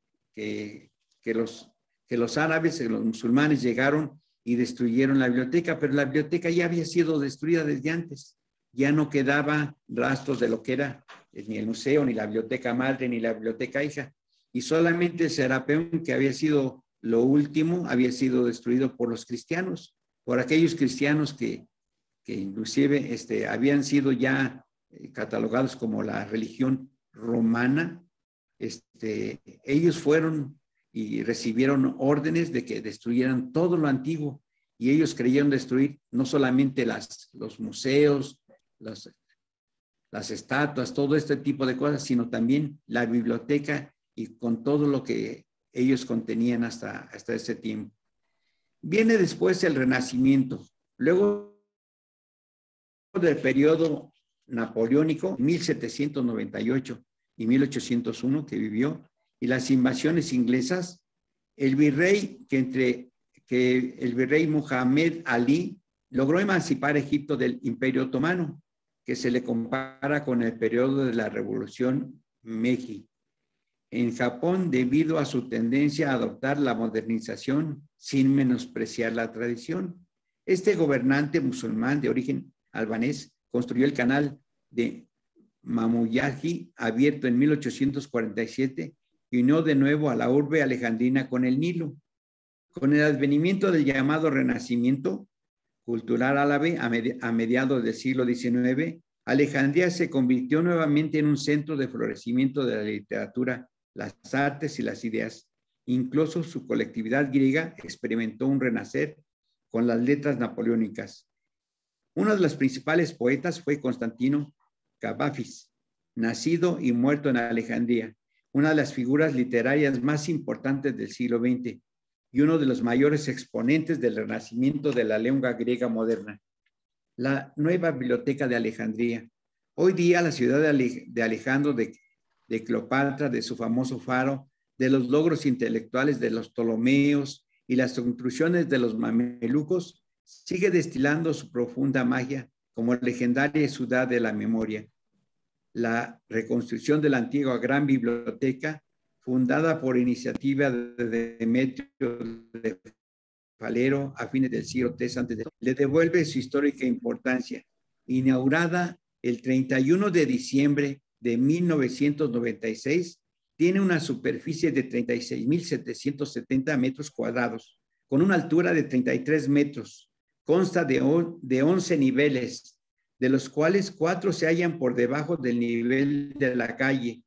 los árabes, los musulmanes llegaron y destruyeron la biblioteca, pero la biblioteca ya había sido destruida desde antes. Ya no quedaba rastros de lo que era ni el museo, ni la biblioteca madre, ni la biblioteca hija. Y solamente el Serapeum, que había sido lo último, había sido destruido por los cristianos, por aquellos cristianos que inclusive habían sido ya catalogados como la religión romana. Ellos fueron y recibieron órdenes de que destruyeran todo lo antiguo, y ellos creyeron destruir no solamente los museos, las estatuas, todo este tipo de cosas, sino también la biblioteca y con todo lo que ellos contenían hasta ese tiempo. Viene después el Renacimiento, luego del periodo napoleónico, 1798 y 1801 que vivió, y las invasiones inglesas, el virrey el virrey Muhammad Ali logró emancipar a Egipto del Imperio Otomano, que se le compara con el periodo de la Revolución Meiji. En Japón, debido a su tendencia a adoptar la modernización sin menospreciar la tradición, este gobernante musulmán de origen albanés construyó el canal de Mamuyaji, abierto en 1847, y unió de nuevo a la urbe alejandrina con el Nilo. Con el advenimiento del llamado Renacimiento cultural árabe a mediados del siglo XIX, Alejandría se convirtió nuevamente en un centro de florecimiento de la literatura, las artes y las ideas. Incluso su colectividad griega experimentó un renacer con las letras napoleónicas. Uno de los principales poetas fue Constantino Cavafis, nacido y muerto en Alejandría, una de las figuras literarias más importantes del siglo XX y uno de los mayores exponentes del renacimiento de la lengua griega moderna. La nueva biblioteca de Alejandría. Hoy día la ciudad de Alejandro de Cleopatra, de su famoso faro, de los logros intelectuales de los Ptolomeos y las construcciones de los mamelucos, sigue destilando su profunda magia como legendaria ciudad de la memoria. La reconstrucción de la antigua Gran Biblioteca, fundada por iniciativa de Demetrio de Falero a fines del siglo III a.C., le devuelve su histórica importancia. Inaugurada el 31 de diciembre de 1996, tiene una superficie de 36.770 metros cuadrados, con una altura de 33 metros. Consta de 11 niveles, de los cuales 4 se hallan por debajo del nivel de la calle.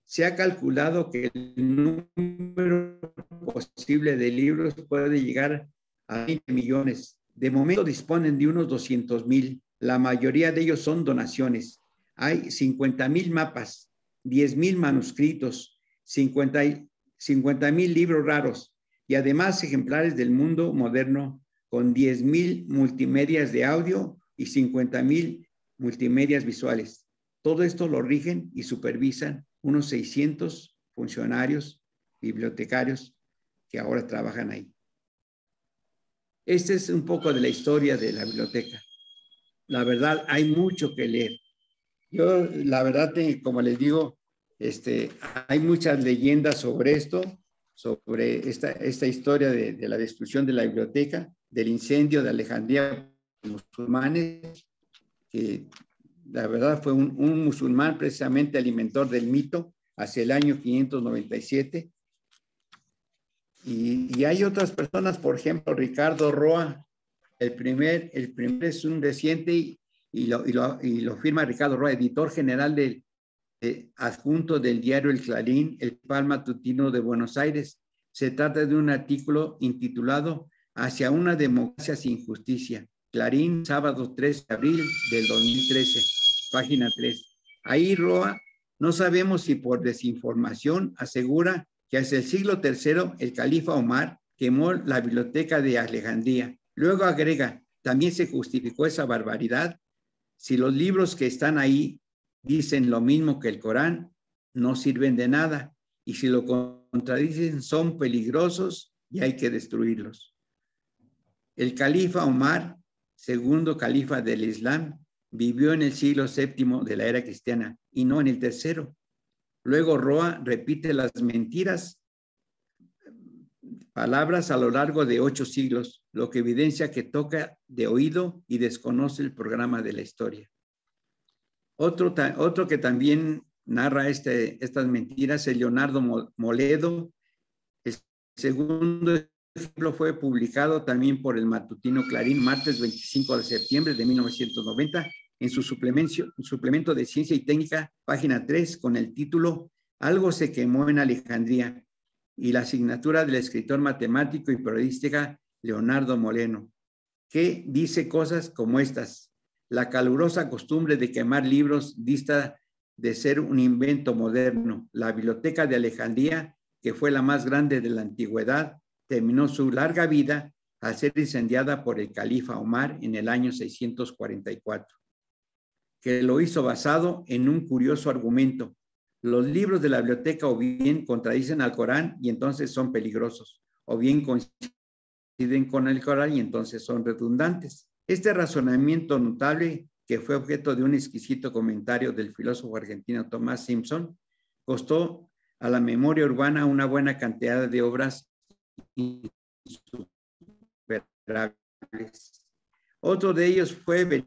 Se ha calculado que el número posible de libros puede llegar a 20 millones. De momento disponen de unos 200,000. La mayoría de ellos son donaciones. Hay 50,000 mapas, 10,000 manuscritos, 50,000 libros raros y además ejemplares del mundo moderno con 10,000 multimedias de audio y 50,000 multimedias visuales. Todo esto lo rigen y supervisan unos 600 funcionarios, bibliotecarios que ahora trabajan ahí. Este es un poco de la historia de la biblioteca. La verdad, hay mucho que leer. Yo, la verdad, como les digo, hay muchas leyendas sobre esto, sobre esta historia de la destrucción de la biblioteca, del incendio de Alejandría por los musulmanes, que la verdad fue un musulmán precisamente el inventor del mito hacia el año 597. Y hay otras personas, por ejemplo, Ricardo Roa, el primer es un reciente y lo firma Ricardo Roa, editor general adjunto del diario El Clarín, el Pan Matutino de Buenos Aires. Se trata de un artículo intitulado Hacia una democracia sin justicia. Clarín, sábado 3 de abril del 2013, página 3. Ahí Roa, no sabemos si por desinformación, asegura que hacia el siglo III el califa Omar quemó la biblioteca de Alejandría. Luego agrega, también se justificó esa barbaridad. Si los libros que están ahí dicen lo mismo que el Corán, no sirven de nada. Y si lo contradicen, son peligrosos y hay que destruirlos. El califa Omar, segundo califa del Islam, vivió en el siglo VII de la era cristiana y no en el tercero. Luego Roa repite las palabras a lo largo de 8 siglos, lo que evidencia que toca de oído y desconoce el programa de la historia. Otro que también narra estas mentiras es Leonardo Moledo. El segundo ejemplo fue publicado también por el matutino Clarín, martes 25 de septiembre de 1990, en su suplemento de Ciencia y Técnica, página 3, con el título Algo se quemó en Alejandría, y la asignatura del escritor matemático y periodista Leonardo Moleno, que dice cosas como estas: la calurosa costumbre de quemar libros dista de ser un invento moderno. La biblioteca de Alejandría, que fue la más grande de la antigüedad, terminó su larga vida al ser incendiada por el califa Omar en el año 644, que lo hizo basado en un curioso argumento. Los libros de la biblioteca o bien contradicen al Corán y entonces son peligrosos, o bien coinciden con el Corán y entonces son redundantes. Este razonamiento notable, que fue objeto de un exquisito comentario del filósofo argentino Tomás Simpson, costó a la memoria urbana una buena cantidad de obras insuperables. Otro de ellos fue,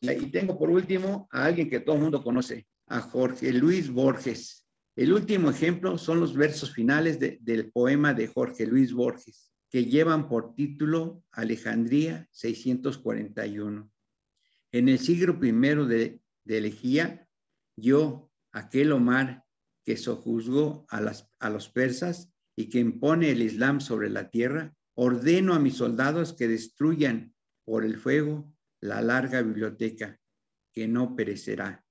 y tengo por último a alguien que todo el mundo conoce, a Jorge Luis Borges. El último ejemplo son los versos finales del poema de Jorge Luis Borges, que llevan por título Alejandría 641. En el siglo I de Elegía, yo, aquel Omar que sojuzgó a los persas y que impone el Islam sobre la tierra, ordeno a mis soldados que destruyan por el fuego la larga biblioteca, que no perecerá.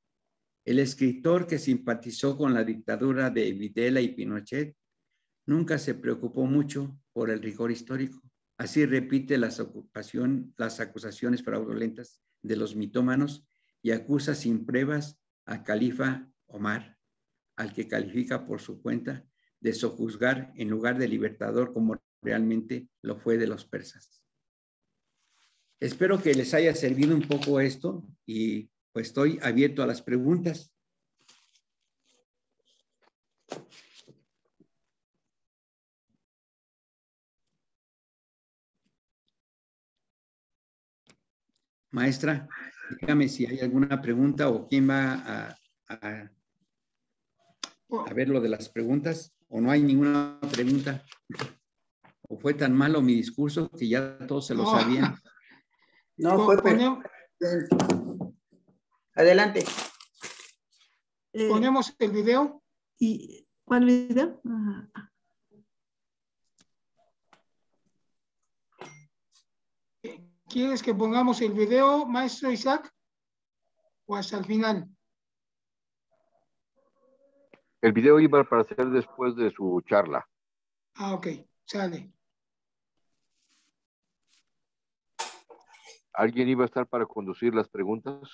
El escritor que simpatizó con la dictadura de Videla y Pinochet nunca se preocupó mucho por el rigor histórico. Así repite las acusaciones fraudulentas de los mitómanos y acusa sin pruebas al califa Omar, al que califica por su cuenta de sojuzgar en lugar de libertador como realmente lo fue de los persas. Espero que les haya servido un poco esto y pues estoy abierto a las preguntas. Maestra, dígame si hay alguna pregunta o quién va a ver lo de las preguntas, o no hay ninguna pregunta. O fue tan malo mi discurso que ya todos se lo sabían. No, fue perfecto. Adelante. ¿Ponemos el video? ¿Y cuál video? ¿Quieres que pongamos el video, maestro Isaac? ¿O hasta el final? El video iba para hacer después de su charla. Ah, ok, sale. ¿Alguien iba a estar para conducir las preguntas?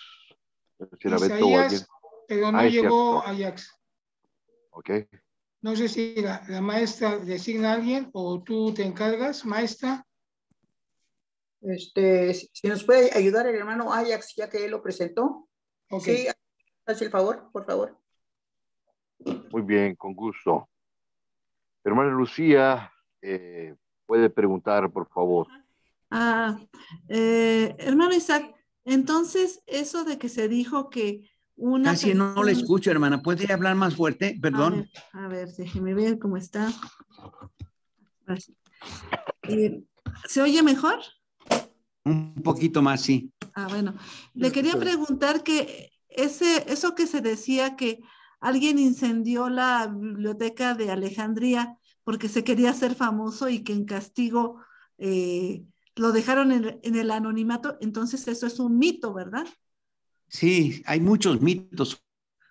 Si era Beto o alguien. Isaías, pero no es llegó cierto. Ajax. Ok. No sé si la maestra designa a alguien o tú te encargas, maestra. Si nos puede ayudar el hermano Ajax, ya que él lo presentó. Ok. Sí, hace el favor, por favor. Muy bien, con gusto. Hermana Lucía, puede preguntar, por favor. Hermano Isaac, entonces eso de que se dijo que una Casi no le escucho, hermana. ¿Puede hablar más fuerte? Perdón. A ver, déjeme ver cómo está. ¿Se oye mejor? Un poquito más, sí. Bueno. Le quería preguntar que eso que se decía que alguien incendió la biblioteca de Alejandría porque se quería hacer famoso y que en castigo lo dejaron en el anonimato, entonces eso es un mito, ¿verdad? Sí, hay muchos mitos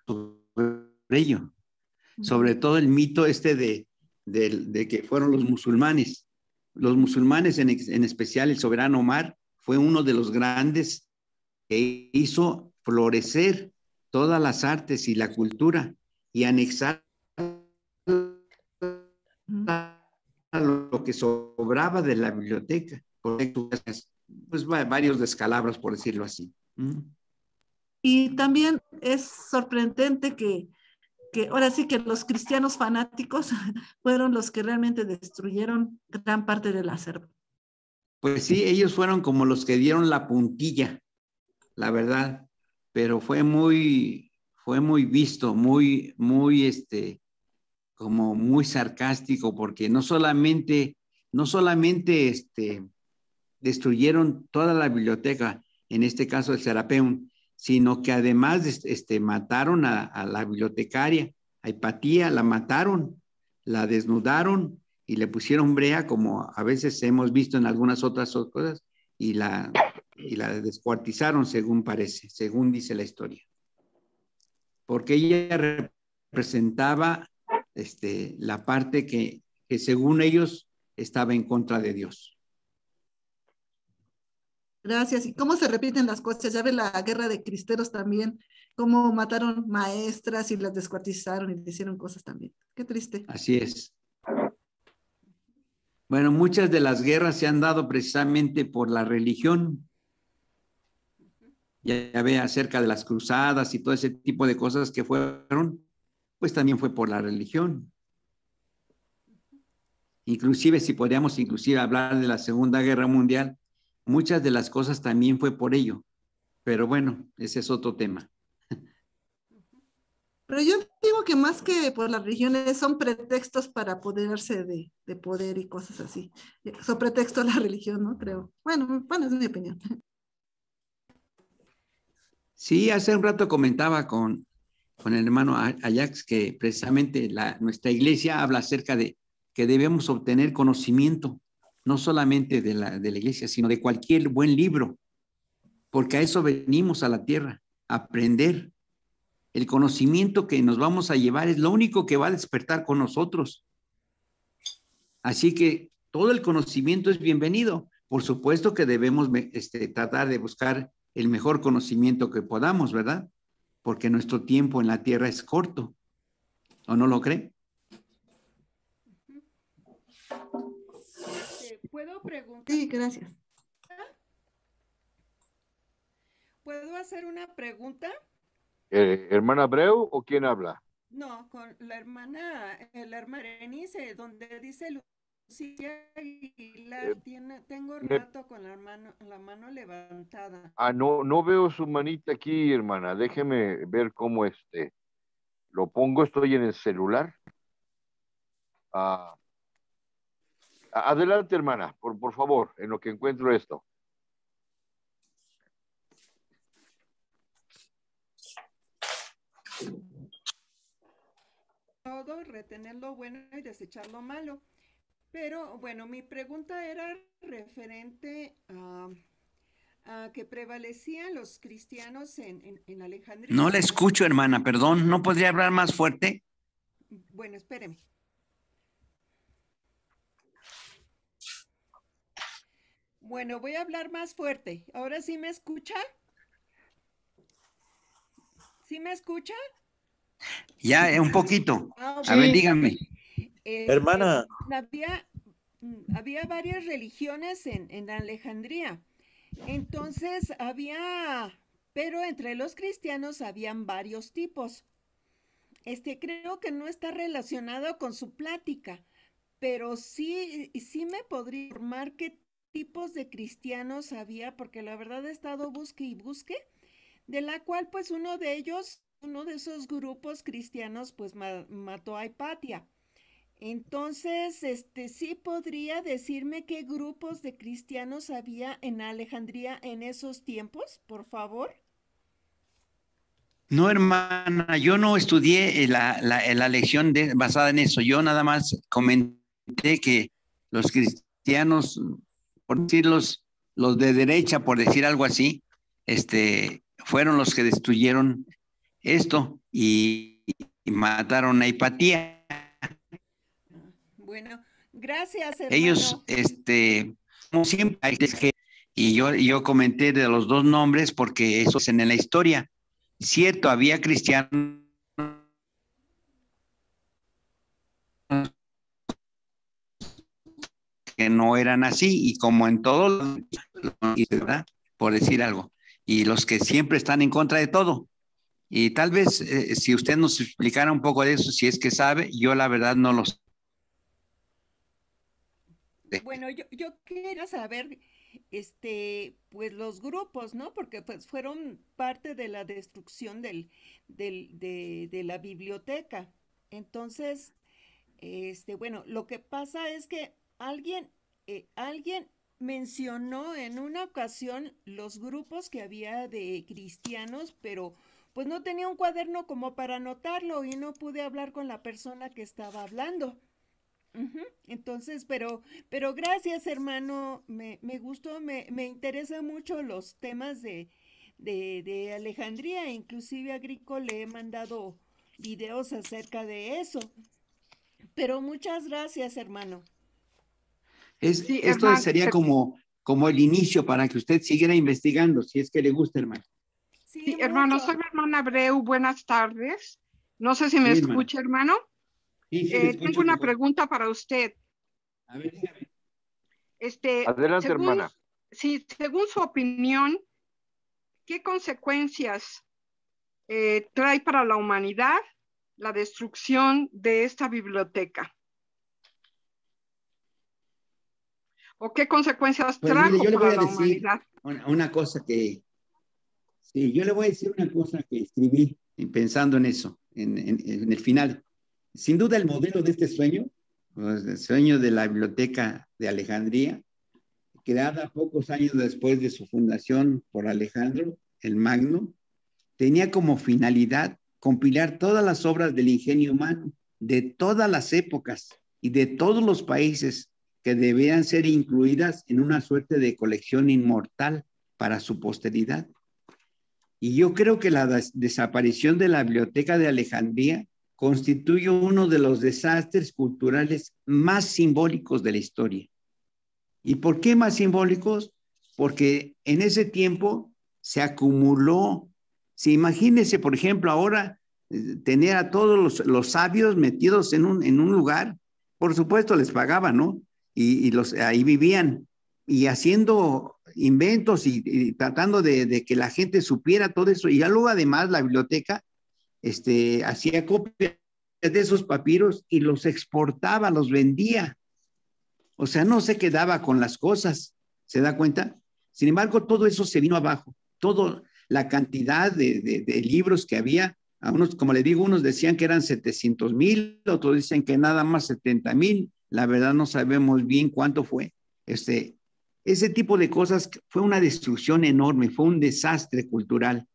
sobre ello. Sobre todo el mito de que fueron los musulmanes. Los musulmanes, en especial el soberano Omar, fue uno de los grandes que hizo florecer todas las artes y la cultura y anexar a lo que sobraba de la biblioteca. Pues varios descalabros, por decirlo así. Y también es sorprendente que ahora sí que los cristianos fanáticos fueron los que realmente destruyeron gran parte del acervo. Pues sí, ellos fueron como los que dieron la puntilla, la verdad, pero fue muy visto, como muy sarcástico, porque no solamente destruyeron toda la biblioteca, en este caso el Serapeum, sino que además mataron a la bibliotecaria, a Hipatía, la mataron, la desnudaron y le pusieron brea, como a veces hemos visto en algunas otras cosas, y la descuartizaron, según parece, según dice la historia. Porque ella representaba la parte que según ellos estaba en contra de Dios. Gracias. ¿Y cómo se repiten las cosas? Ya ve la guerra de cristeros también, cómo mataron maestras y las descuartizaron y hicieron cosas también. Qué triste. Así es. Bueno, muchas de las guerras se han dado precisamente por la religión. Ya ve acerca de las cruzadas y todo ese tipo de cosas que fueron, pues también fue por la religión. Inclusive, si podríamos hablar de la Segunda Guerra Mundial, muchas de las cosas también fue por ello. Pero bueno, ese es otro tema. Pero yo digo que más que por las religiones son pretextos para apoderarse de poder y cosas así. Son pretextos a la religión, ¿no? Creo. Bueno, es mi opinión. Sí, hace un rato comentaba con el hermano Ajax que precisamente nuestra iglesia habla acerca de que debemos obtener conocimiento, no solamente de la iglesia, sino de cualquier buen libro, porque a eso venimos a la tierra, a aprender. El conocimiento que nos vamos a llevar es lo único que va a despertar con nosotros. Así que todo el conocimiento es bienvenido. Por supuesto que debemos tratar de buscar el mejor conocimiento que podamos, ¿verdad? Porque nuestro tiempo en la tierra es corto. ¿O no lo cree? ¿Puedo preguntar? Sí, gracias. ¿Puedo hacer una pregunta? ¿Hermana Abreu o quién habla? No, con la hermana Berenice, donde dice Lucía Aguilar, tengo rato con la mano levantada. No veo su manita aquí, hermana. Déjeme ver cómo lo pongo. Estoy en el celular. Adelante, hermana, por favor, en lo que encuentro esto. Todo, retener lo bueno y desechar lo malo. Pero bueno, mi pregunta era referente a que prevalecían los cristianos en Alejandría. No la escucho, hermana, perdón. ¿No podría hablar más fuerte? Bueno, espéreme. Bueno, voy a hablar más fuerte. ¿Ahora sí me escucha? ¿Sí me escucha? Ya, un poquito. Okay. A ver, dígame. Hermana. Había varias religiones en Alejandría. Entonces pero entre los cristianos habían varios tipos. Creo que no está relacionado con su plática, pero sí me podría informar qué tipos de cristianos había, porque la verdad he estado busque y busque, de la cual pues uno de esos grupos cristianos pues mató a Hipatia. Entonces, sí podría decirme qué grupos de cristianos había en Alejandría en esos tiempos, por favor. No, hermana, yo no estudié la lección basada en eso. Yo nada más comenté que los cristianos, por decir los de derecha, por decir algo así, fueron los que destruyeron esto y mataron a Hipatia. Bueno, gracias, hermano. Ellos, como siempre, y yo comenté de los dos nombres porque eso es en la historia. Cierto, había cristianos que no eran así, y como en todo, ¿verdad? Por decir algo, y los que siempre están en contra de todo. Y tal vez, si usted nos explicara un poco de eso, si es que sabe, yo la verdad no lo sé. Bueno, yo quería saber, pues los grupos, ¿no? Porque pues fueron parte de la destrucción de la biblioteca. Entonces, bueno, lo que pasa es que alguien mencionó en una ocasión los grupos que había de cristianos, pero pues no tenía un cuaderno como para anotarlo y no pude hablar con la persona que estaba hablando. Entonces, pero gracias, hermano, me gustó, me interesan mucho los temas de Alejandría, inclusive a Grico le he mandado videos acerca de eso, pero muchas gracias, hermano. Sí, esto hermano, sería como el inicio para que usted siguiera investigando, si es que le gusta, hermano. Sí, hermano, soy la hermana Abreu, buenas tardes. No sé si me escucha, hermano. Sí, tengo una pregunta para usted. A ver, dígame. Adelante, hermana. Sí, según su opinión, ¿qué consecuencias trae para la humanidad la destrucción de esta biblioteca? ¿O qué consecuencias trajo para la humanidad? Una cosa que... Sí, yo le voy a decir una cosa que escribí pensando en eso, en el final. Sin duda el modelo de este sueño, el sueño de la Biblioteca de Alejandría, creada pocos años después de su fundación por Alejandro el Magno, tenía como finalidad compilar todas las obras del ingenio humano de todas las épocas y de todos los países que debían ser incluidas en una suerte de colección inmortal para su posteridad. Y yo creo que la desaparición de la Biblioteca de Alejandría constituye uno de los desastres culturales más simbólicos de la historia. ¿Y por qué más simbólicos? Porque en ese tiempo se acumuló. Si imagínense, por ejemplo, ahora tener a todos los sabios metidos en un lugar, por supuesto les pagaban, ¿no? Y ahí vivían, y haciendo inventos y tratando de que la gente supiera todo eso. Y ya luego además la biblioteca hacía copias de esos papiros y los exportaba, los vendía. O sea, no se quedaba con las cosas, ¿se da cuenta? Sin embargo, todo eso se vino abajo. Toda la cantidad de libros que había, a unos, como le digo, unos decían que eran 700,000, otros dicen que nada más 70,000. La verdad no sabemos bien cuánto fue. Ese tipo de cosas fue una destrucción enorme, fue un desastre cultural.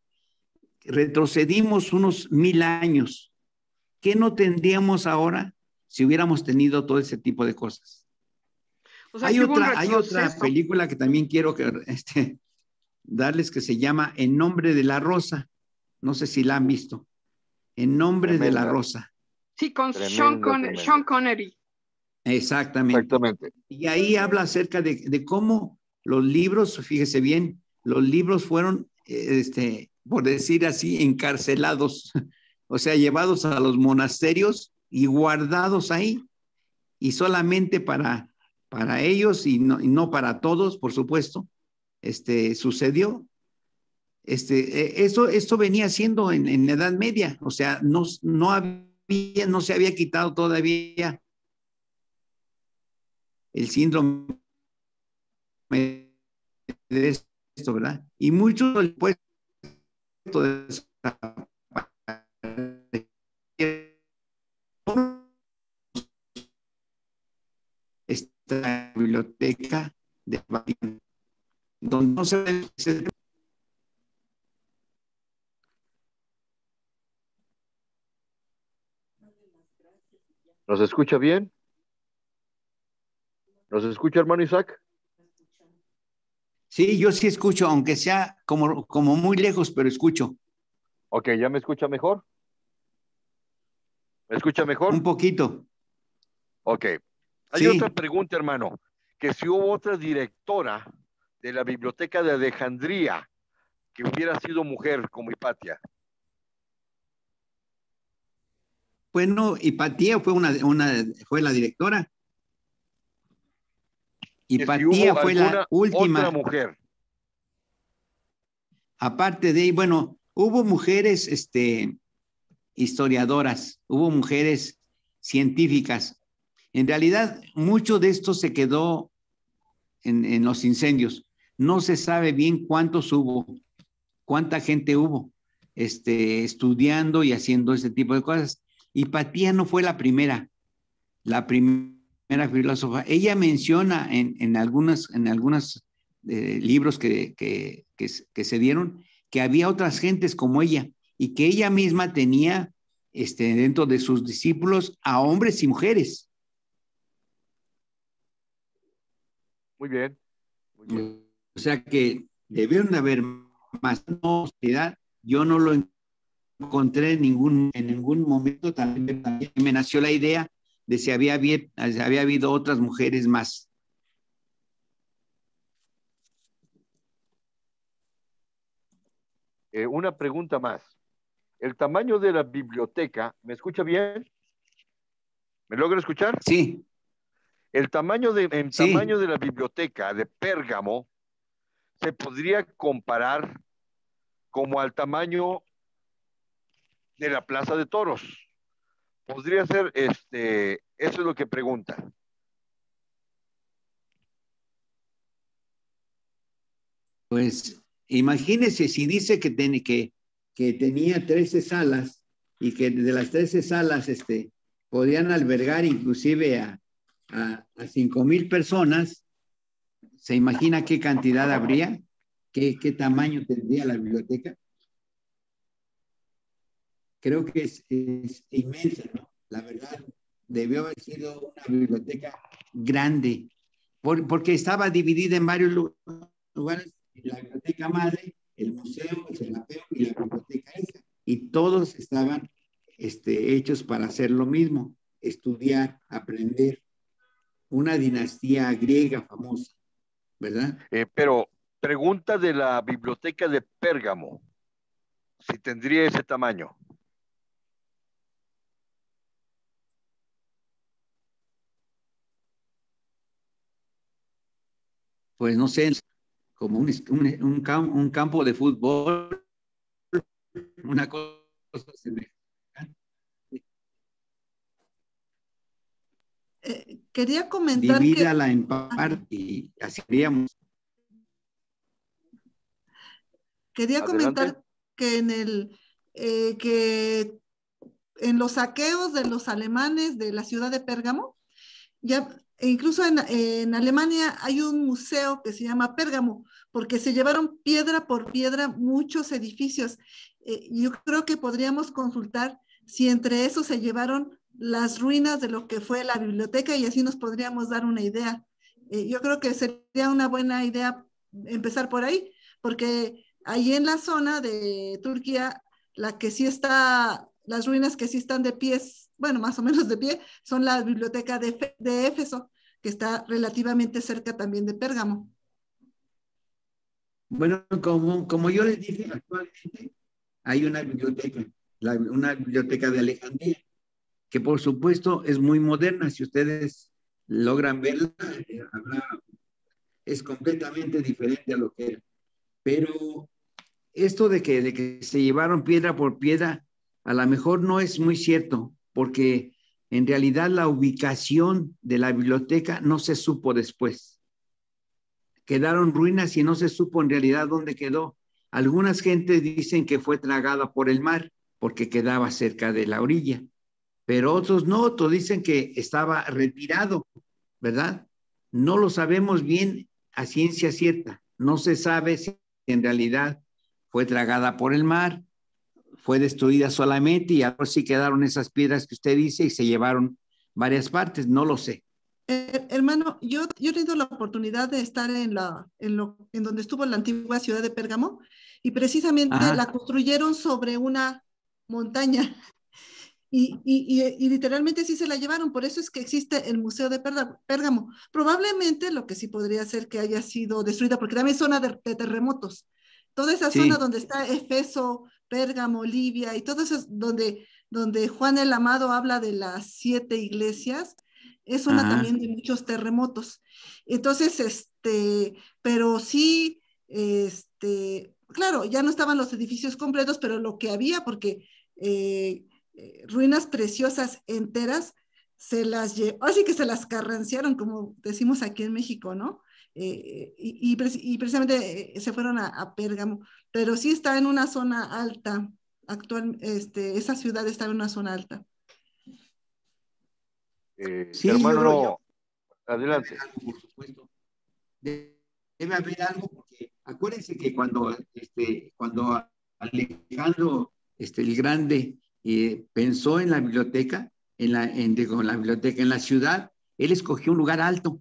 Retrocedimos unos 1000 años. ¿Qué no tendríamos ahora si hubiéramos tenido todo ese tipo de cosas? O sea, hay otra película que también quiero que darles que se llama En nombre de la rosa. No sé si la han visto. En nombre de la rosa. Sí, con Sean Connery. Exactamente. Y ahí habla acerca de cómo los libros, fíjese bien, los libros fueron, por decir así, encarcelados, o sea, llevados a los monasterios y guardados ahí, y solamente para ellos y no para todos, por supuesto, sucedió. Esto venía siendo en la Edad Media, o sea, no se había quitado todavía el síndrome de esto, ¿verdad? Y muchos del puesto de esta biblioteca de Vaticano, donde no se ve. ¿Nos escucha bien? ¿Nos escucha, hermano Isaac? Sí, yo sí escucho, aunque sea como muy lejos, pero escucho. Ok, ¿ya me escucha mejor? ¿Me escucha mejor? Un poquito. Ok. Hay otra pregunta, hermano, que si hubo otra directora de la Biblioteca de Alejandría que hubiera sido mujer como Hipatia. Bueno, Hipatia fue la directora. Hipatia fue la última. Otra mujer. Aparte de ahí, bueno, hubo mujeres historiadoras, hubo mujeres científicas. En realidad, mucho de esto se quedó en los incendios. No se sabe bien cuántos hubo, cuánta gente hubo estudiando y haciendo ese tipo de cosas. Hipatia no fue la primera filósofa. Ella menciona en algunos libros que se dieron que había otras gentes como ella y que ella misma tenía dentro de sus discípulos a hombres y mujeres. Muy bien. Muy bien. O sea que debieron de haber más. Yo no lo encontré en ningún momento. También me nació la idea de si había habido otras mujeres más. Una pregunta más. El tamaño de la biblioteca, ¿me escucha bien? ¿Me logra escuchar? Sí. El tamaño de la biblioteca de Pérgamo se podría comparar como al tamaño de la Plaza de Toros. Podría ser, eso es lo que pregunta. Pues imagínese si dice que tenía 13 salas y que de las 13 salas podían albergar inclusive a 5,000 personas. ¿Se imagina qué cantidad habría? ¿Qué tamaño tendría la biblioteca? Creo que es inmensa, ¿no? La verdad, debió haber sido una biblioteca grande, porque estaba dividida en varios lugares, la biblioteca madre, el museo, el serapeo y la biblioteca esa, y todos estaban hechos para hacer lo mismo, estudiar, aprender. Una dinastía griega famosa, ¿verdad? Pero pregunta de la biblioteca de Pérgamo, si tendría ese tamaño. Pues no sé, como un campo de fútbol, una cosa semejante. Quería comentar divídala en parte y así haríamos. Quería comentar que que en los saqueos de los alemanes de la ciudad de Pérgamo, incluso en Alemania hay un museo que se llama Pérgamo, porque se llevaron piedra por piedra muchos edificios. Yo creo que podríamos consultar si entre esos se llevaron las ruinas de lo que fue la biblioteca y así nos podríamos dar una idea. Yo creo que sería una buena idea empezar por ahí, porque ahí en la zona de Turquía, las ruinas que sí están de pies, bueno, más o menos de pie, son la biblioteca de Éfeso, que está relativamente cerca también de Pérgamo. Bueno, como yo les dije, actualmente hay una biblioteca, una biblioteca de Alejandría, que por supuesto es muy moderna. Si ustedes logran verla, es completamente diferente a lo que era. Pero esto de que se llevaron piedra por piedra, a lo mejor no es muy cierto, porque en realidad la ubicación de la biblioteca no se supo después. Quedaron ruinas y no se supo en realidad dónde quedó. Algunas gentes dicen que fue tragada por el mar, porque quedaba cerca de la orilla, pero otros no, otros dicen que estaba retirado, ¿verdad? No lo sabemos bien a ciencia cierta. No se sabe si en realidad fue tragada por el mar, fue destruida solamente y ahora sí quedaron esas piedras que usted dice y se llevaron varias partes, no lo sé. Hermano, yo he tenido la oportunidad de estar en donde estuvo la antigua ciudad de Pérgamo y precisamente la construyeron sobre una montaña y literalmente sí se la llevaron, por eso es que existe el Museo de Pérgamo. Probablemente lo que sí podría ser que haya sido destruida, porque también es zona de terremotos. Toda esa zona donde está Éfeso, Pérgamo, Libia y todo eso es donde Juan el Amado habla de las 7 iglesias, es zona también de muchos terremotos. Entonces, pero sí, claro, ya no estaban los edificios completos, pero lo que había, porque ruinas preciosas enteras, así que se las carranciaron, como decimos aquí en México, ¿no? Y precisamente se fueron a Pérgamo, pero sí está en una zona alta, esa ciudad está en una zona alta. Sí, hermano, adelante. Por supuesto. Debe haber algo, porque acuérdense que cuando Alejandro el Grande pensó en la biblioteca, en la ciudad, él escogió un lugar alto,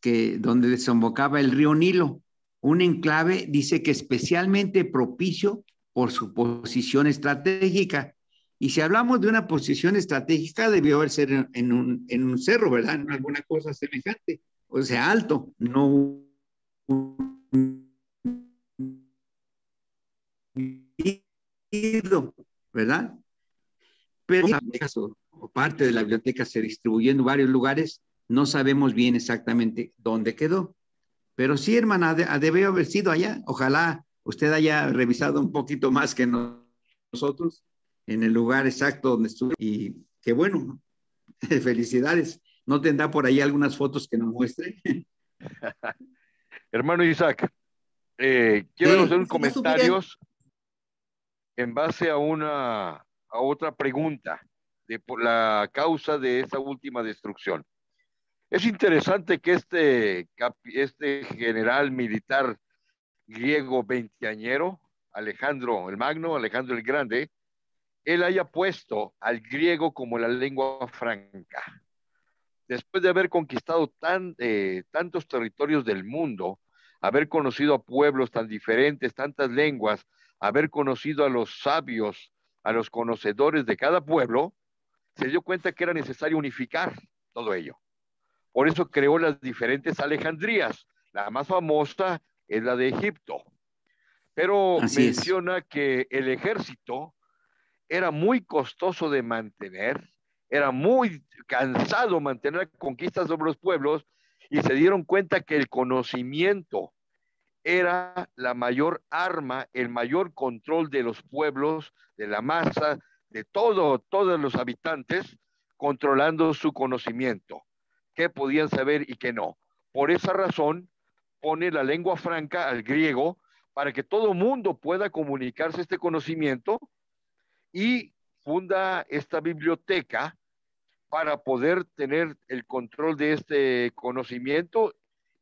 donde desembocaba el río Nilo, un enclave, dice que especialmente propicio por su posición estratégica. Y si hablamos de una posición estratégica, debió haber sido en un cerro, ¿verdad? En alguna cosa semejante, o sea, alto, no ¿verdad? Pero o parte de la biblioteca se distribuyó en varios lugares, no sabemos bien exactamente dónde quedó. Pero sí, hermana, debió haber sido allá. Ojalá usted haya revisado un poquito más que nosotros en el lugar exacto donde estuve. Y qué bueno, felicidades. ¿No tendrá por ahí algunas fotos que nos muestre? Hermano Isaac, quiero hacer unos comentarios en base a otra pregunta por la causa de esa última destrucción. Es interesante que este general militar griego veinteañero, Alejandro el Magno, Alejandro el Grande, él haya puesto al griego como la lengua franca. Después de haber conquistado tantos territorios del mundo, haber conocido a pueblos tan diferentes, tantas lenguas, haber conocido a los sabios, a los conocedores de cada pueblo, se dio cuenta que era necesario unificar todo ello. Por eso creó las diferentes Alejandrías. La más famosa es la de Egipto. Pero menciona que el ejército era muy costoso de mantener, era muy cansado mantener conquistas sobre los pueblos y se dieron cuenta que el conocimiento era la mayor arma, el mayor control de los pueblos, de la masa, de todos los habitantes, controlando su conocimiento, qué podían saber y qué no. Por esa razón, pone la lengua franca al griego para que todo mundo pueda comunicarse este conocimiento y funda esta biblioteca para poder tener el control de este conocimiento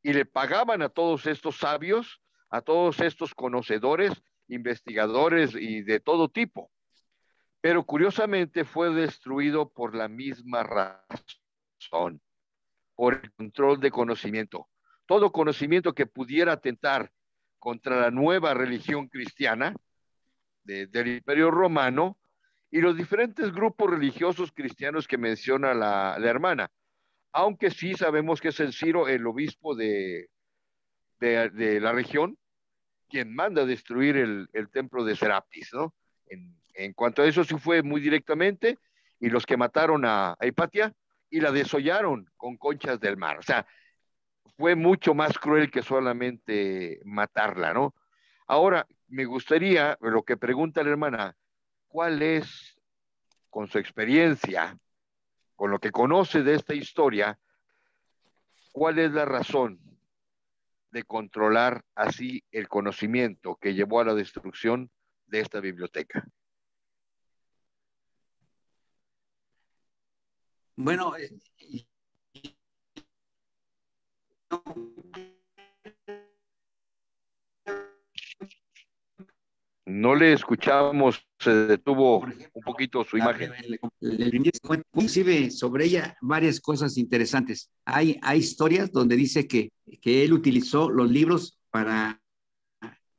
y le pagaban a todos estos sabios, a todos estos conocedores, investigadores y de todo tipo. Pero curiosamente fue destruido por la misma razón, por el control de conocimiento. todo conocimiento que pudiera atentar contra la nueva religión cristiana del Imperio Romano y los diferentes grupos religiosos cristianos que menciona la hermana. Aunque sí sabemos que es el Ciro, el obispo de la región, quien manda a destruir el templo de Serapis, ¿no? En cuanto a eso, sí fue muy directamente, y los que mataron a Hipatia y la desollaron con conchas del mar. O sea, fue mucho más cruel que solamente matarla, ¿no? Ahora, me gustaría, lo que pregunta la hermana, ¿cuál es, con su experiencia, con lo que conoce de esta historia, cuál es la razón de controlar así el conocimiento que llevó a la destrucción de esta biblioteca? Bueno, no le escuchamos, se detuvo un poquito su imagen. Inclusive sobre ella varias cosas interesantes. Hay historias donde dice que él utilizó los libros para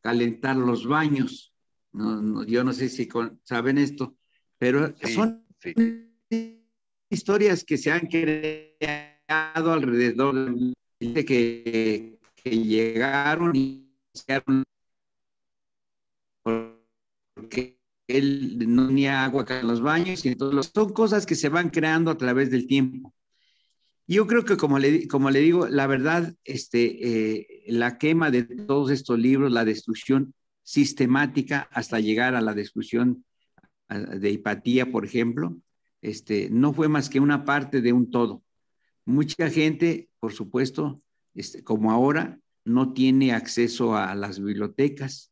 calentar los baños. Yo no sé si saben esto, pero sí, son historias que se han creado alrededor de que llegaron y porque él no tenía agua en los baños, y entonces son cosas que se van creando a través del tiempo. Yo creo que como le digo, la verdad, la quema de todos estos libros, la destrucción sistemática hasta llegar a la destrucción de Hipatia, por ejemplo, no fue más que una parte de un todo. Mucha gente, por supuesto, como ahora, no tiene acceso a las bibliotecas.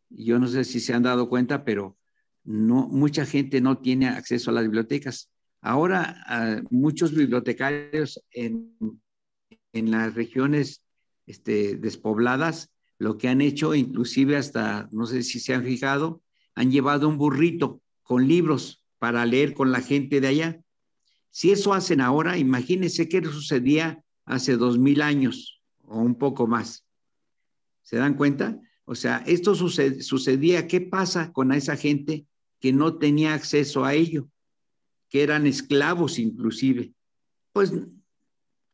Yo no sé si se han dado cuenta, pero mucha gente no tiene acceso a las bibliotecas. Ahora, muchos bibliotecarios en las regiones despobladas, lo que han hecho, inclusive hasta, no sé si se han fijado, han llevado un burrito con libros para leer con la gente de allá. Si eso hacen ahora, imagínense qué sucedía hace 2000 años o un poco más. ¿Se dan cuenta? O sea, esto sucedía. ¿Qué pasa con esa gente que no tenía acceso a ello? Que eran esclavos inclusive. Pues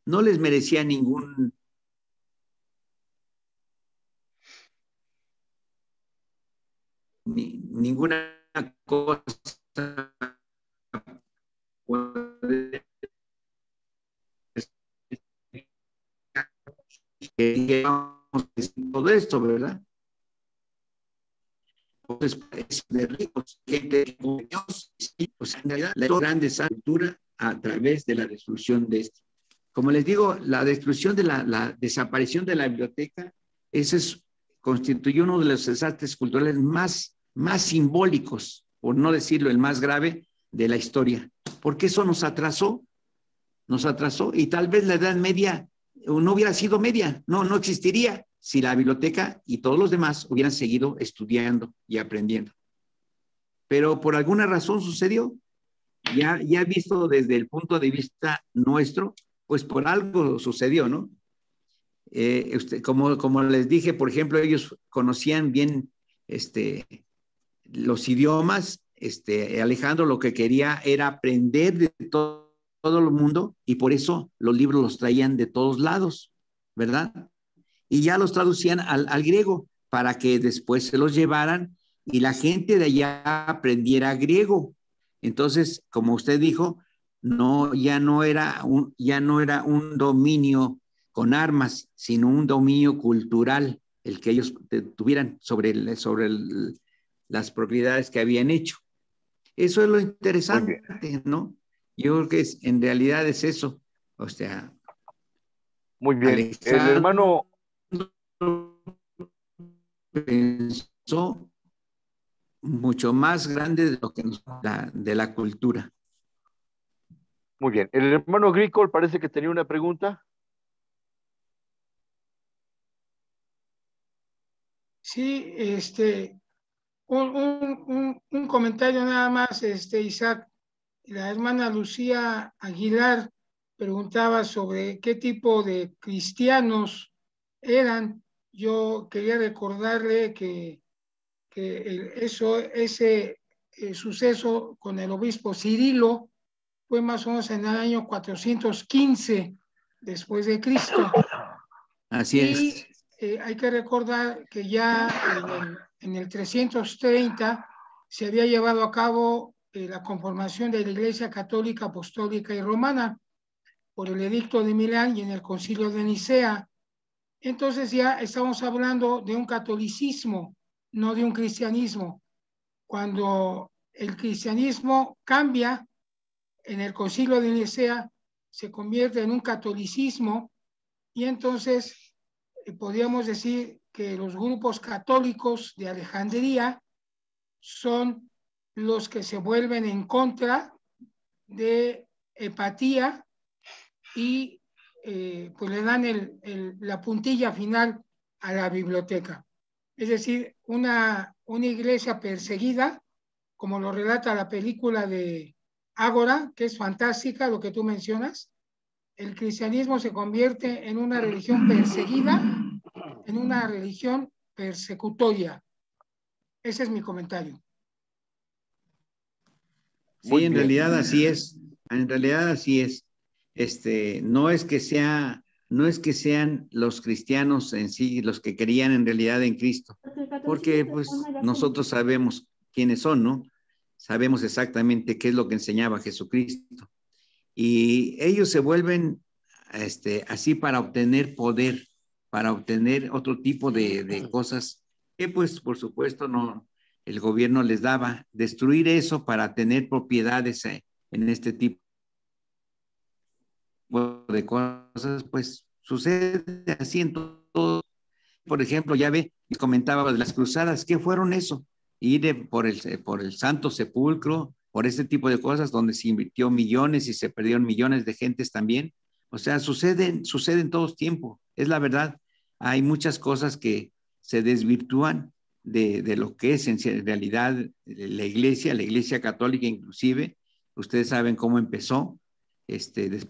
no les merecía ninguna cosa que todo esto, ¿verdad? Pues de ricos, gente como Dios, pues en realidad la grande cultura a través de la destrucción de esto. Como les digo, la destrucción de la desaparición de la biblioteca, ese constituyó uno de los desastres culturales más simbólicos, por no decirlo el más grave, de la historia, porque eso nos atrasó, y tal vez la Edad Media no hubiera sido media, no existiría si la biblioteca y todos los demás hubieran seguido estudiando y aprendiendo. Pero por alguna razón sucedió. Ya visto desde el punto de vista nuestro, pues por algo sucedió, ¿no? Como les dije, por ejemplo, ellos conocían bien los idiomas. Alejandro lo que quería era aprender de todo el mundo, y por eso los libros los traían de todos lados, ¿verdad? Y ya los traducían al griego para que después se los llevaran y la gente de allá aprendiera griego. Entonces, como usted dijo, ya no era un dominio con armas, sino un dominio cultural, el que ellos tuvieran sobre las propiedades que habían hecho. Eso es lo interesante, ¿no? Yo creo que en realidad es eso. O sea, muy bien. El hermano pensó mucho más grande de lo que de la cultura. Muy bien. El hermano Gricol parece que tenía una pregunta. Sí, un comentario nada más, Isaac. La hermana Lucía Aguilar preguntaba sobre qué tipo de cristianos eran. Yo quería recordarle que ese suceso con el obispo Cirilo fue más o menos en el año 415 después de Cristo. Así es. Hay que recordar que ya en el 330 se había llevado a cabo la conformación de la Iglesia Católica, Apostólica y Romana por el Edicto de Milán y en el Concilio de Nicea. Entonces ya estamos hablando de un catolicismo, no de un cristianismo. Cuando el cristianismo cambia en el Concilio de Nicea, se convierte en un catolicismo, y entonces podríamos decir que los grupos católicos de Alejandría son los que se vuelven en contra de Hepatía y pues le dan la puntilla final a la biblioteca. Es decir, una iglesia perseguida, como lo relata la película de Ágora, que es fantástica, lo que tú mencionas. El cristianismo se convierte en una religión perseguida, en una religión persecutoria. Ese es mi comentario. Sí, en realidad así es. En realidad así es. No es que sean los cristianos en sí los que creían en realidad en Cristo, porque pues nosotros sabemos quiénes son, ¿no? Sabemos exactamente qué es lo que enseñaba Jesucristo. Y ellos se vuelven así para obtener poder, para obtener otro tipo de cosas que pues por supuesto no, el gobierno les daba. Destruir eso para tener propiedades en este tipo de cosas, pues sucede así en todo. Por ejemplo, ya ve, comentaba de las cruzadas, ¿qué fueron eso? Ir por el Santo Sepulcro, por este tipo de cosas donde se invirtió millones y se perdieron millones de gentes también. O sea, sucede en todos tiempos, es la verdad. Hay muchas cosas que se desvirtúan de lo que es en realidad la iglesia católica inclusive. Ustedes saben cómo empezó,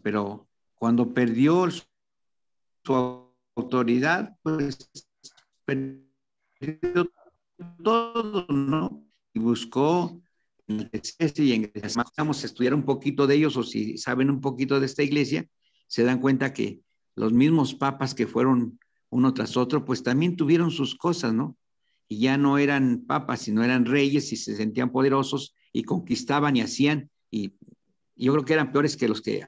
pero cuando perdió su autoridad, pues perdió todo, ¿no? Y buscó en el TCS y en el, vamos a estudiar un poquito de ellos, o si saben un poquito de esta iglesia, se dan cuenta que los mismos papas que fueron uno tras otro, pues también tuvieron sus cosas, ¿no? Y ya no eran papas, sino eran reyes y se sentían poderosos y conquistaban y hacían, y yo creo que eran peores que los que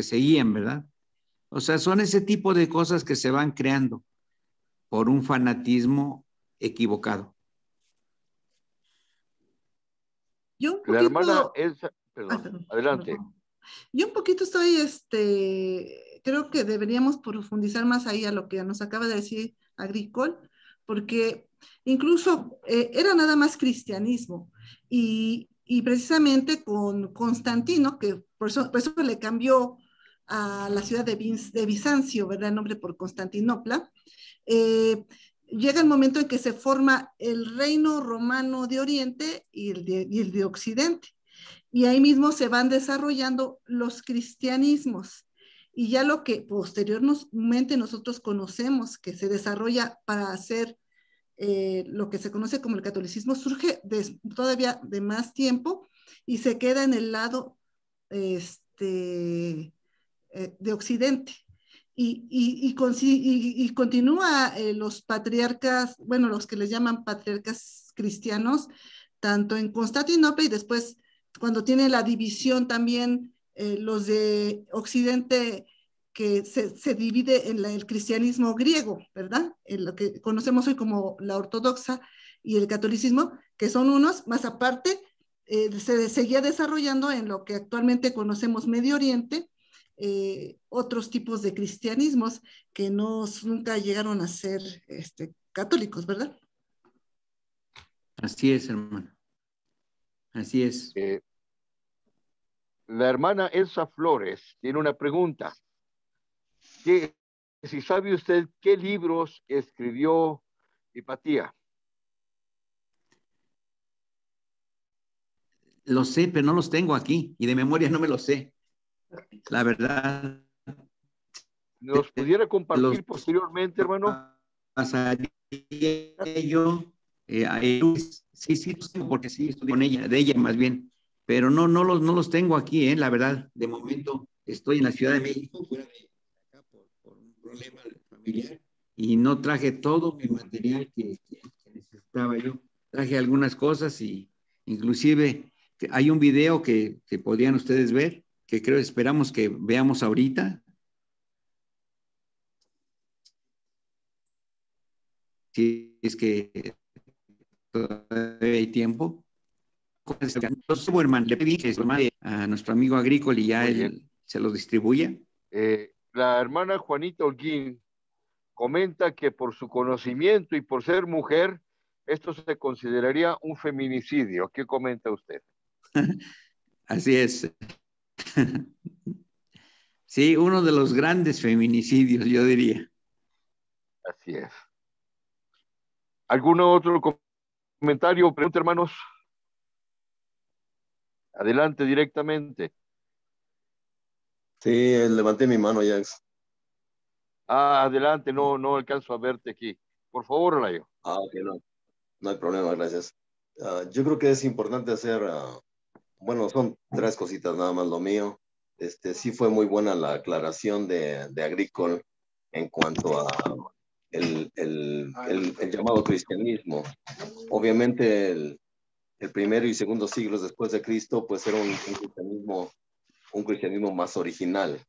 seguían, ¿verdad? O sea, son ese tipo de cosas que se van creando por un fanatismo equivocado. Yo un poquito... La hermana Elsa, perdón, adelante. Perdón. Yo un poquito estoy, creo que deberíamos profundizar más ahí a lo que nos acaba de decir Agricol, porque incluso era nada más cristianismo, y precisamente con Constantino, que por eso le cambió a la ciudad de Bizancio, ¿verdad? El nombre por Constantinopla. Llega el momento en que se forma el reino romano de Oriente y el de Occidente. Y ahí mismo se van desarrollando los cristianismos. Y ya lo que posteriormente nosotros conocemos que se desarrolla para hacer lo que se conoce como el catolicismo, surge todavía de más tiempo y se queda en el lado de Occidente. Y continúa los patriarcas, bueno, los que les llaman patriarcas cristianos, tanto en Constantinopla y después cuando tiene la división también los de Occidente, que se divide en el cristianismo griego, ¿verdad? En lo que conocemos hoy como la ortodoxa y el catolicismo, que son unos, más aparte, se seguía desarrollando en lo que actualmente conocemos Medio Oriente, otros tipos de cristianismos que nunca llegaron a ser católicos, ¿verdad? Así es, hermano. Así es. La hermana Elsa Flores tiene una pregunta. Si sabe usted qué libros escribió Hipatía. Lo sé, pero no los tengo aquí y de memoria no me los sé. La verdad. ¿Nos pudiera compartir posteriormente, hermano? Pasaría yo sí, porque sí, estudié con ella, de ella más bien, pero no los tengo aquí, la verdad. De momento estoy en la Ciudad de México, fuera de acá por un problema familiar, y no traje todo mi material que necesitaba yo. Traje algunas cosas y inclusive hay un video que podrían ustedes ver, que esperamos que veamos ahorita. Si es que todavía hay tiempo. Entonces, hermano, le pedí que a nuestro amigo Agrícola y ya él se lo distribuya. La hermana Juanita Holguín comenta que por su conocimiento y por ser mujer, esto se consideraría un feminicidio. ¿Qué comenta usted? Así es. Sí, uno de los grandes feminicidios, yo diría. Así es. ¿Algún otro comentario o pregunta, hermanos? Adelante directamente. Sí, levanté mi mano, Jax. Adelante, no alcanzo a verte aquí. Por favor, Olayo. Ok, no hay problema, gracias. Yo creo que es importante hacer, bueno, son 3 cositas nada más lo mío. Sí fue muy buena la aclaración de Agrícola en cuanto a el llamado cristianismo. Obviamente el primero y segundo siglos después de Cristo, pues era un cristianismo más original.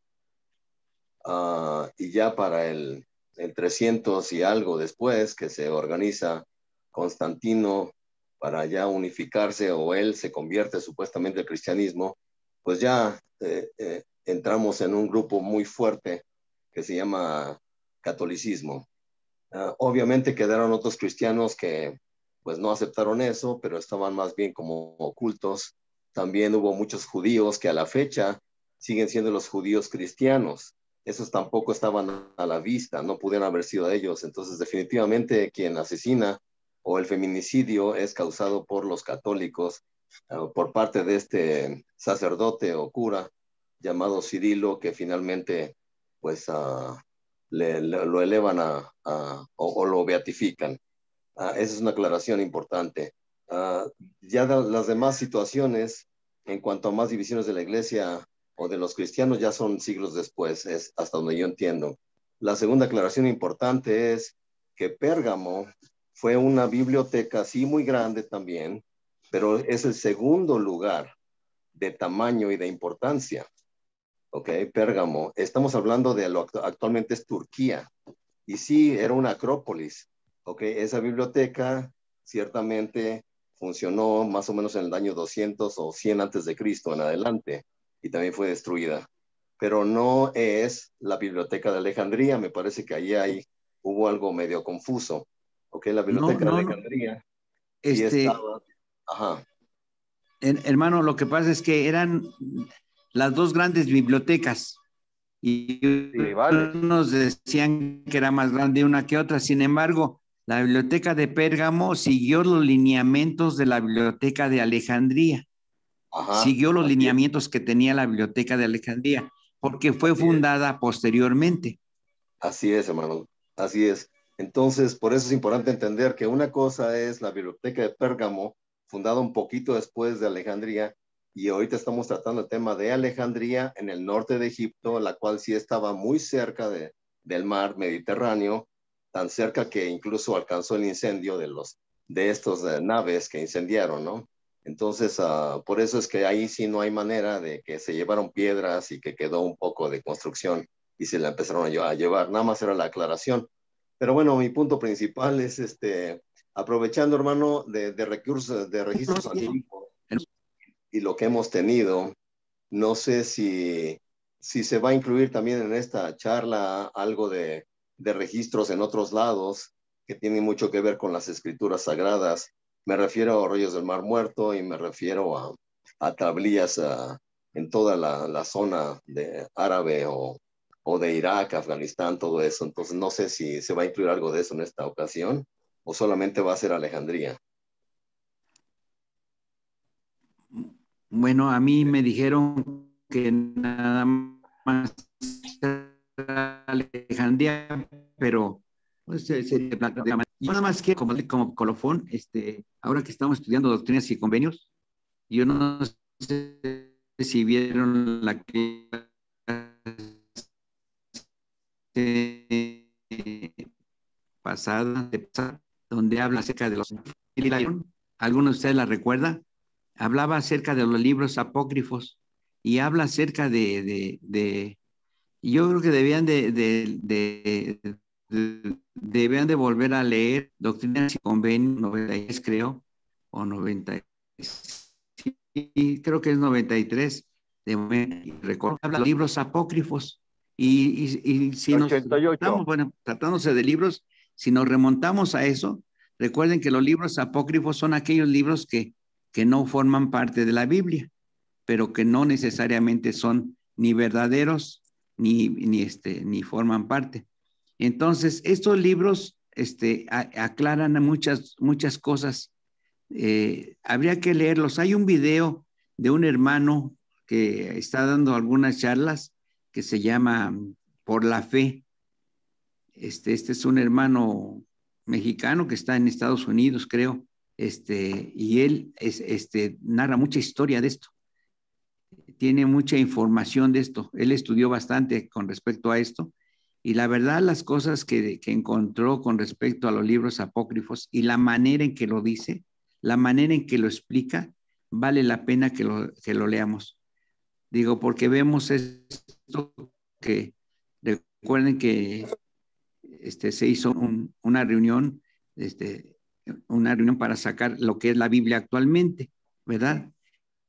Y ya para el 300 y algo después, que se organiza Constantino para ya unificarse, o él se convierte supuestamente al cristianismo, pues ya entramos en un grupo muy fuerte que se llama catolicismo. Obviamente quedaron otros cristianos que pues no aceptaron eso, pero estaban más bien como ocultos. También hubo muchos judíos que a la fecha siguen siendo los judíos cristianos. Esos tampoco estaban a la vista, no pudieron haber sido ellos. Entonces, definitivamente quien asesina o el feminicidio es causado por los católicos, por parte de este sacerdote o cura llamado Cirilo, que finalmente pues lo elevan o lo beatifican. Esa es una aclaración importante. Ya las demás situaciones, en cuanto a más divisiones de la iglesia o de los cristianos, ya son siglos después, es hasta donde yo entiendo. La segunda aclaración importante es que Pérgamo fue una biblioteca, sí, muy grande también, pero es el segundo lugar de tamaño y de importancia. Ok, Pérgamo, estamos hablando de lo que actualmente es Turquía, y sí, era una acrópolis. Ok, esa biblioteca ciertamente funcionó más o menos en el año 200 o 100 antes de Cristo en adelante, y también fue destruida. Pero no es la biblioteca de Alejandría, me parece que ahí hubo algo medio confuso. Ok, la biblioteca de Alejandría sí estaba. Ajá. Hermano, lo que pasa es que eran las dos grandes bibliotecas y sí, unos decían que era más grande una que otra. Sin embargo, la biblioteca de Pérgamo siguió los lineamientos de la biblioteca de Alejandría. Ajá, siguió los lineamientos que tenía la biblioteca de Alejandría, porque fue fundada posteriormente. Así es, hermano, así es. Entonces, por eso es importante entender que una cosa es la biblioteca de Pérgamo, fundada un poquito después de Alejandría, y ahorita estamos tratando el tema de Alejandría en el norte de Egipto, la cual sí estaba muy cerca del mar Mediterráneo, tan cerca que incluso alcanzó el incendio de estos naves que incendiaron, ¿no? Entonces, por eso es que ahí sí no hay manera de que se llevaron piedras y que quedó un poco de construcción y se la empezaron a llevar. Nada más era la aclaración. Pero bueno, mi punto principal es aprovechando, hermano, de recursos, de registros antiguos y lo que hemos tenido. No sé si se va a incluir también en esta charla algo de registros en otros lados que tienen mucho que ver con las escrituras sagradas. Me refiero a rollos del Mar Muerto y me refiero a tablillas en toda la zona de árabe o de Irak, Afganistán, todo eso. Entonces no sé si se va a incluir algo de eso en esta ocasión o solamente va a ser Alejandría. Bueno, a mí me dijeron que nada más Alejandría, pero pues, yo nada más que como colofón, ahora que estamos estudiando doctrinas y convenios, yo no sé si vieron la clase pasada, donde habla acerca de los... ¿Alguno de ustedes la recuerda? Hablaba acerca de los libros apócrifos y habla acerca yo creo que debían de volver a leer Doctrinas y Convenios 93, creo, o 90, sí, creo que es 93, recuerdo, habla de los libros apócrifos y si 88. Tratándose de libros, si nos remontamos a eso, recuerden que los libros apócrifos son aquellos libros que no forman parte de la Biblia, pero que no necesariamente son ni verdaderos ni forman parte. Entonces, estos libros aclaran muchas cosas. Habría que leerlos. Hay un video de un hermano que está dando algunas charlas que se llama Por la Fe. Este es un hermano mexicano que está en Estados Unidos, creo, y él narra mucha historia de esto. Tiene mucha información de esto. Él estudió bastante con respecto a esto y la verdad las cosas que encontró con respecto a los libros apócrifos y la manera en que lo dice, la manera en que lo explica, vale la pena que lo leamos. Digo, porque vemos esto que recuerden que se hizo una reunión para sacar lo que es la Biblia actualmente, ¿verdad?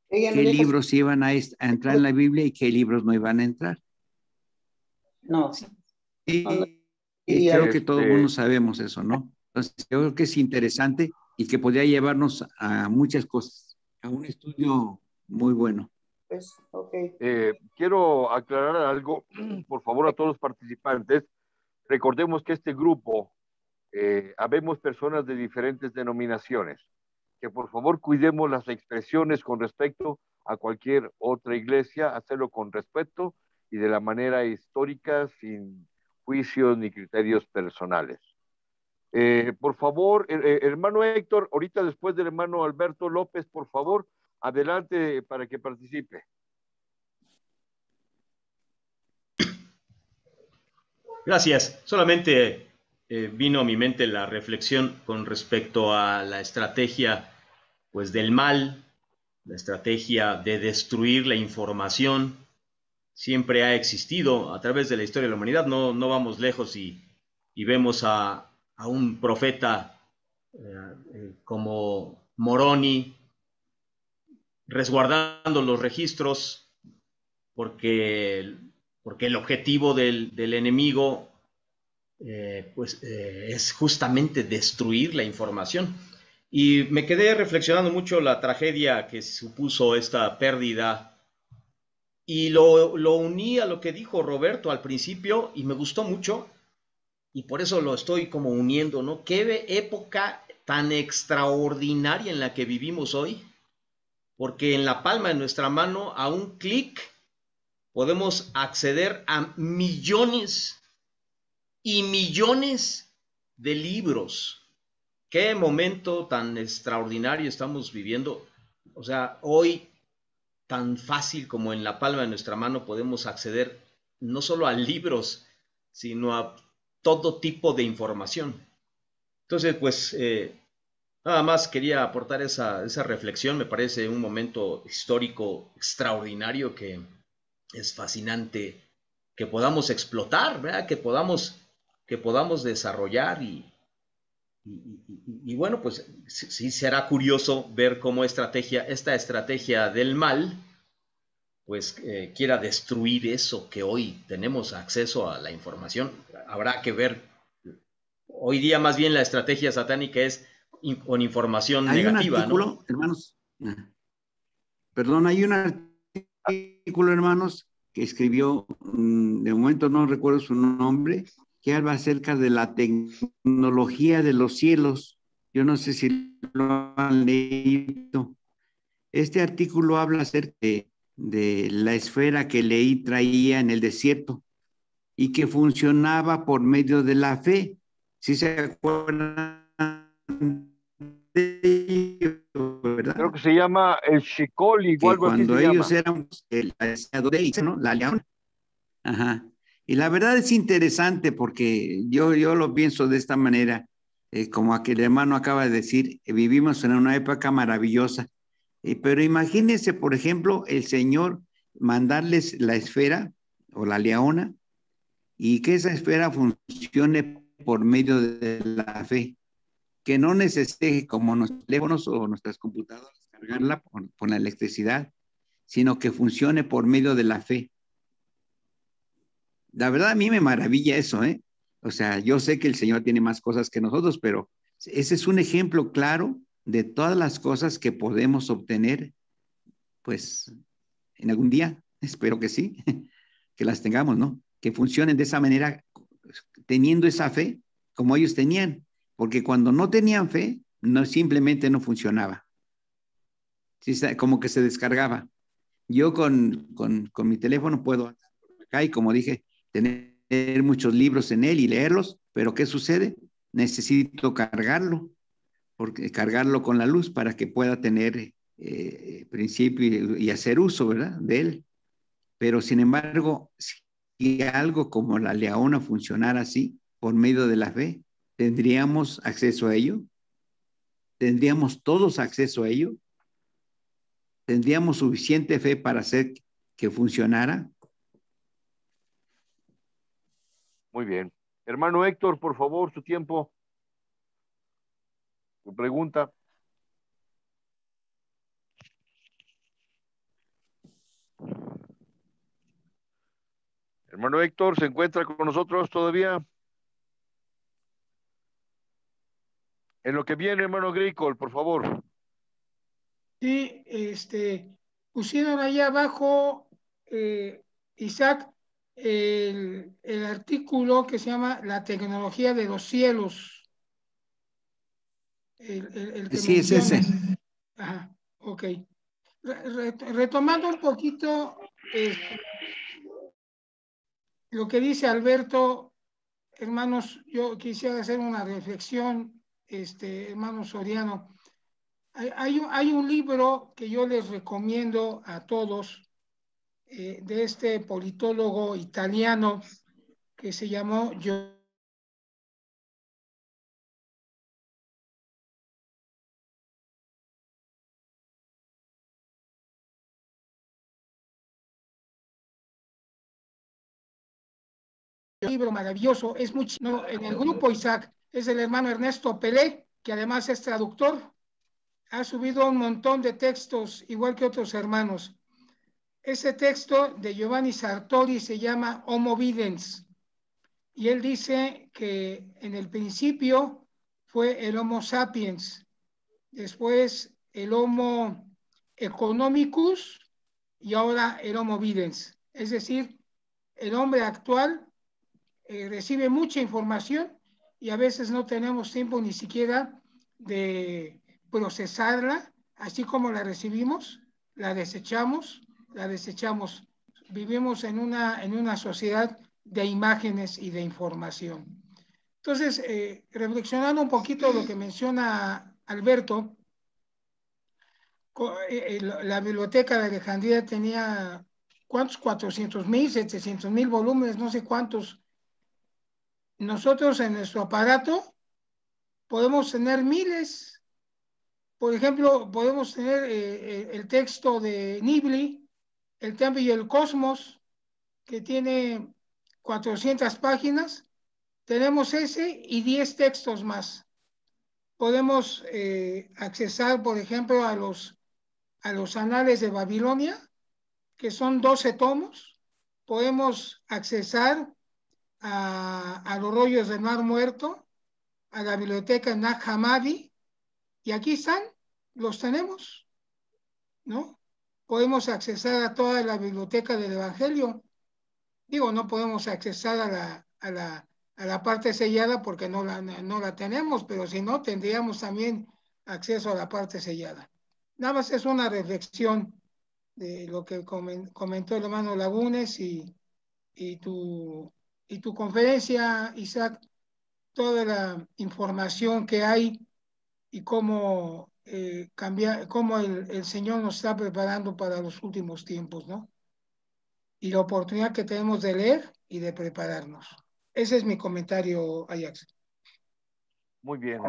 ¿Qué libros iban a entrar en la Biblia y qué libros no iban a entrar? No. Y creo que todo el mundo sabemos eso, ¿no? Entonces, yo creo que es interesante y que podría llevarnos a muchas cosas, a un estudio muy bueno. Pues, okay. Quiero aclarar algo, por favor, a todos los participantes. Recordemos que este grupo, habemos personas de diferentes denominaciones, que por favor cuidemos las expresiones con respecto a cualquier otra iglesia, hacerlo con respeto y de la manera histórica, sin juicios ni criterios personales. Por favor, hermano Héctor, ahorita después del hermano Alberto López, por favor, adelante para que participe. Gracias. Solamente vino a mi mente la reflexión con respecto a la estrategia pues, del mal, la estrategia de destruir la información. Siempre ha existido a través de la historia de la humanidad. No vamos lejos y vemos a un profeta como Moroni resguardando los registros porque el objetivo del enemigo es justamente destruir la información. Y me quedé reflexionando mucho la tragedia que supuso esta pérdida y lo uní a lo que dijo Roberto al principio y me gustó mucho y por eso lo estoy como uniendo, ¿no? Qué época tan extraordinaria en la que vivimos hoy, porque en la palma de nuestra mano, a un clic, podemos acceder a millones y millones de libros. Qué momento tan extraordinario estamos viviendo. O sea, hoy, tan fácil como en la palma de nuestra mano, podemos acceder no solo a libros, sino a todo tipo de información. Entonces, pues, nada más quería aportar esa reflexión. Me parece un momento histórico extraordinario que es fascinante que podamos explotar, ¿verdad? Que podamos desarrollar y bueno, pues sí será curioso ver cómo esta estrategia del mal pues quiera destruir eso que hoy tenemos acceso a la información. Habrá que ver. Hoy día más bien la estrategia satánica es con información negativa. Hay un artículo, ¿no? Hermanos, perdón, hay un artículo, hermanos, que escribió, de momento no recuerdo su nombre, que habla acerca de la tecnología de los cielos. Yo no sé si lo han leído. Este artículo habla acerca de la esfera que Leí traía en el desierto y que funcionaba por medio de la fe. ¿Sí se acuerdan de ello, verdad? Creo que se llama el Shikoli, o algo así se cuando ellos llama. eran ¿no? La leona. Ajá. Y la verdad es interesante porque yo lo pienso de esta manera, como aquel hermano acaba de decir, vivimos en una época maravillosa, pero imagínense, por ejemplo, el Señor mandarles la esfera o la leona y que esa esfera funcione por medio de la fe, que no necesite como nuestros teléfonos o nuestras computadoras cargarla por la electricidad, sino que funcione por medio de la fe. La verdad a mí me maravilla eso, ¿eh? O sea, yo sé que el Señor tiene más cosas que nosotros, pero ese es un ejemplo claro de todas las cosas que podemos obtener, pues, en algún día. Espero que sí, que las tengamos, ¿no? Que funcionen de esa manera, teniendo esa fe como ellos tenían, porque cuando no tenían fe, no, simplemente no funcionaba. Sí, como que se descargaba. Yo con mi teléfono puedo acá y como dije, tener muchos libros en él y leerlos, pero ¿qué sucede? Necesito cargarlo, porque cargarlo con la luz para que pueda tener principio y hacer uso, ¿verdad? De él. Pero sin embargo, si algo como la leona funcionara así, por medio de la fe, ¿tendríamos acceso a ello? ¿Tendríamos todos acceso a ello? ¿Tendríamos suficiente fe para hacer que funcionara? Muy bien. Hermano Héctor, por favor, su tiempo. Su pregunta. Hermano Héctor, ¿se encuentra con nosotros todavía? En lo que viene, hermano Agricol, por favor. Sí, pusieron ahí abajo, Isaac, el artículo que se llama La tecnología de los cielos. El que Sí, es ese. Ajá, ok. Retomando un poquito lo que dice Alberto, hermanos, yo quisiera hacer una reflexión, hermano Soriano. Hay un libro que yo les recomiendo a todos, de este politólogo italiano que se llamó libro maravilloso, es muy chino. En el grupo Isaac es el hermano Ernesto Pelé, que además es traductor, ha subido un montón de textos, igual que otros hermanos. Ese texto de Giovanni Sartori se llama Homo Videns, y él dice que en el principio fue el Homo sapiens, después el Homo economicus y ahora el Homo Videns. Es decir, el hombre actual recibe mucha información y a veces no tenemos tiempo ni siquiera de procesarla, así como la recibimos, la desechamos. Vivimos en una sociedad de imágenes y de información. Entonces, reflexionando un poquito lo que menciona Alberto, la biblioteca de Alejandría tenía, ¿cuántos? 400,000, 700,000 volúmenes, no sé cuántos. Nosotros en nuestro aparato podemos tener miles. Por ejemplo, podemos tener el texto de Nibli, El Tiempo y el Cosmos, que tiene 400 páginas. Tenemos ese y 10 textos más. Podemos accesar, por ejemplo, a los Anales de Babilonia, que son 12 tomos. Podemos accesar a los rollos del Mar Muerto, a la biblioteca Nag Hammadi, y aquí están, los tenemos, ¿no? Podemos accesar a toda la biblioteca del Evangelio. Digo, no podemos accesar a la parte sellada porque no la tenemos, pero si no, tendríamos también acceso a la parte sellada. Nada más es una reflexión de lo que comentó el hermano Lagunes y y tu conferencia, Isaac, toda la información que hay y cómo cómo el Señor nos está preparando para los últimos tiempos, ¿no? Y la oportunidad que tenemos de leer y de prepararnos. Ese es mi comentario, Ajax. Muy bien.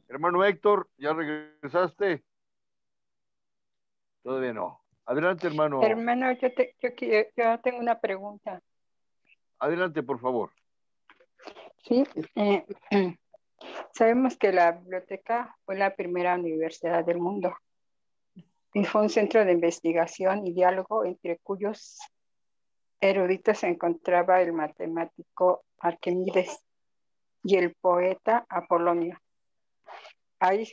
Hermano Héctor, ¿ya regresaste? Todavía no. Adelante, hermano. Hermano, yo tengo una pregunta. Adelante, por favor. Sí, sabemos que la biblioteca fue la primera universidad del mundo y fue un centro de investigación y diálogo entre cuyos eruditos se encontraba el matemático Arquímedes y el poeta Apolonio.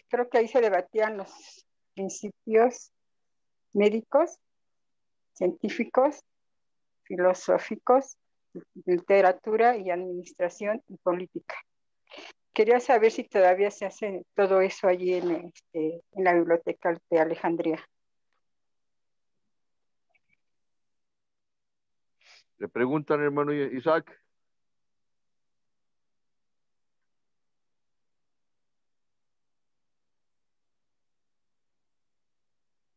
Creo que ahí se debatían los principios médicos, científicos, filosóficos, literatura y administración y política. Quería saber si todavía se hace todo eso allí en la biblioteca de Alejandría. Le preguntan, hermano Isaac.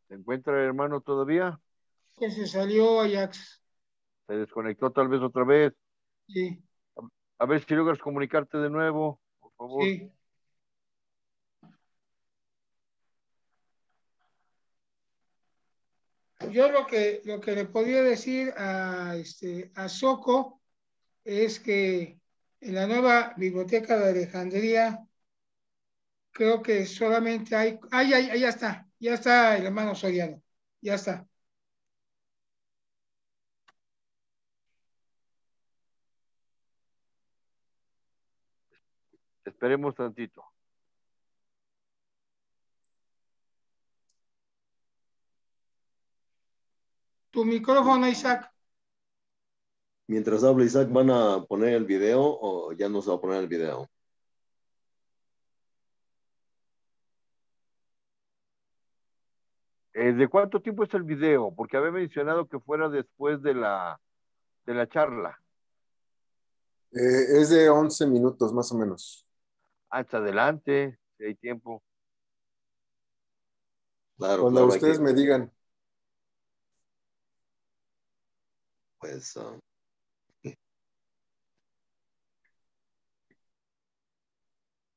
¿Se encuentra el hermano todavía? Que se salió, Ajax. Se desconectó tal vez otra vez. Sí. A ver si logras comunicarte de nuevo, por favor. Sí. Yo lo que le podría decir a Soco es que en la nueva biblioteca de Alejandría creo que solamente hay... ya está el hermano Soriano, ya está. Esperemos tantito. Tu micrófono, Isaac. Mientras habla Isaac, ¿van a poner el video o ya no se va a poner el video? ¿De cuánto tiempo es el video? Porque había mencionado que fuera después de la charla. Es de 11 minutos, más o menos. Hasta adelante, si hay tiempo. Claro, cuando ustedes me digan. Pues...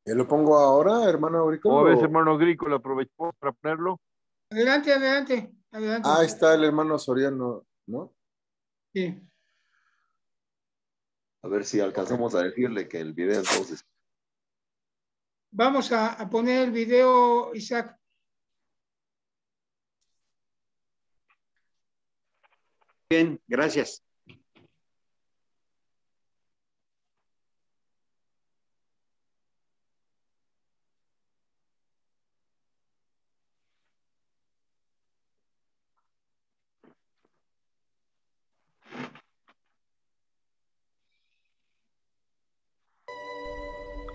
¿Lo pongo ahora, hermano Agrícola? ¿Cómo ves, hermano Agrícola? ¿Aprovechó para ponerlo? Adelante. Ahí está el hermano Soriano, ¿no? Sí. A ver si alcanzamos a decirle que el video entonces. Vamos a poner el video, Isaac. Bien, gracias.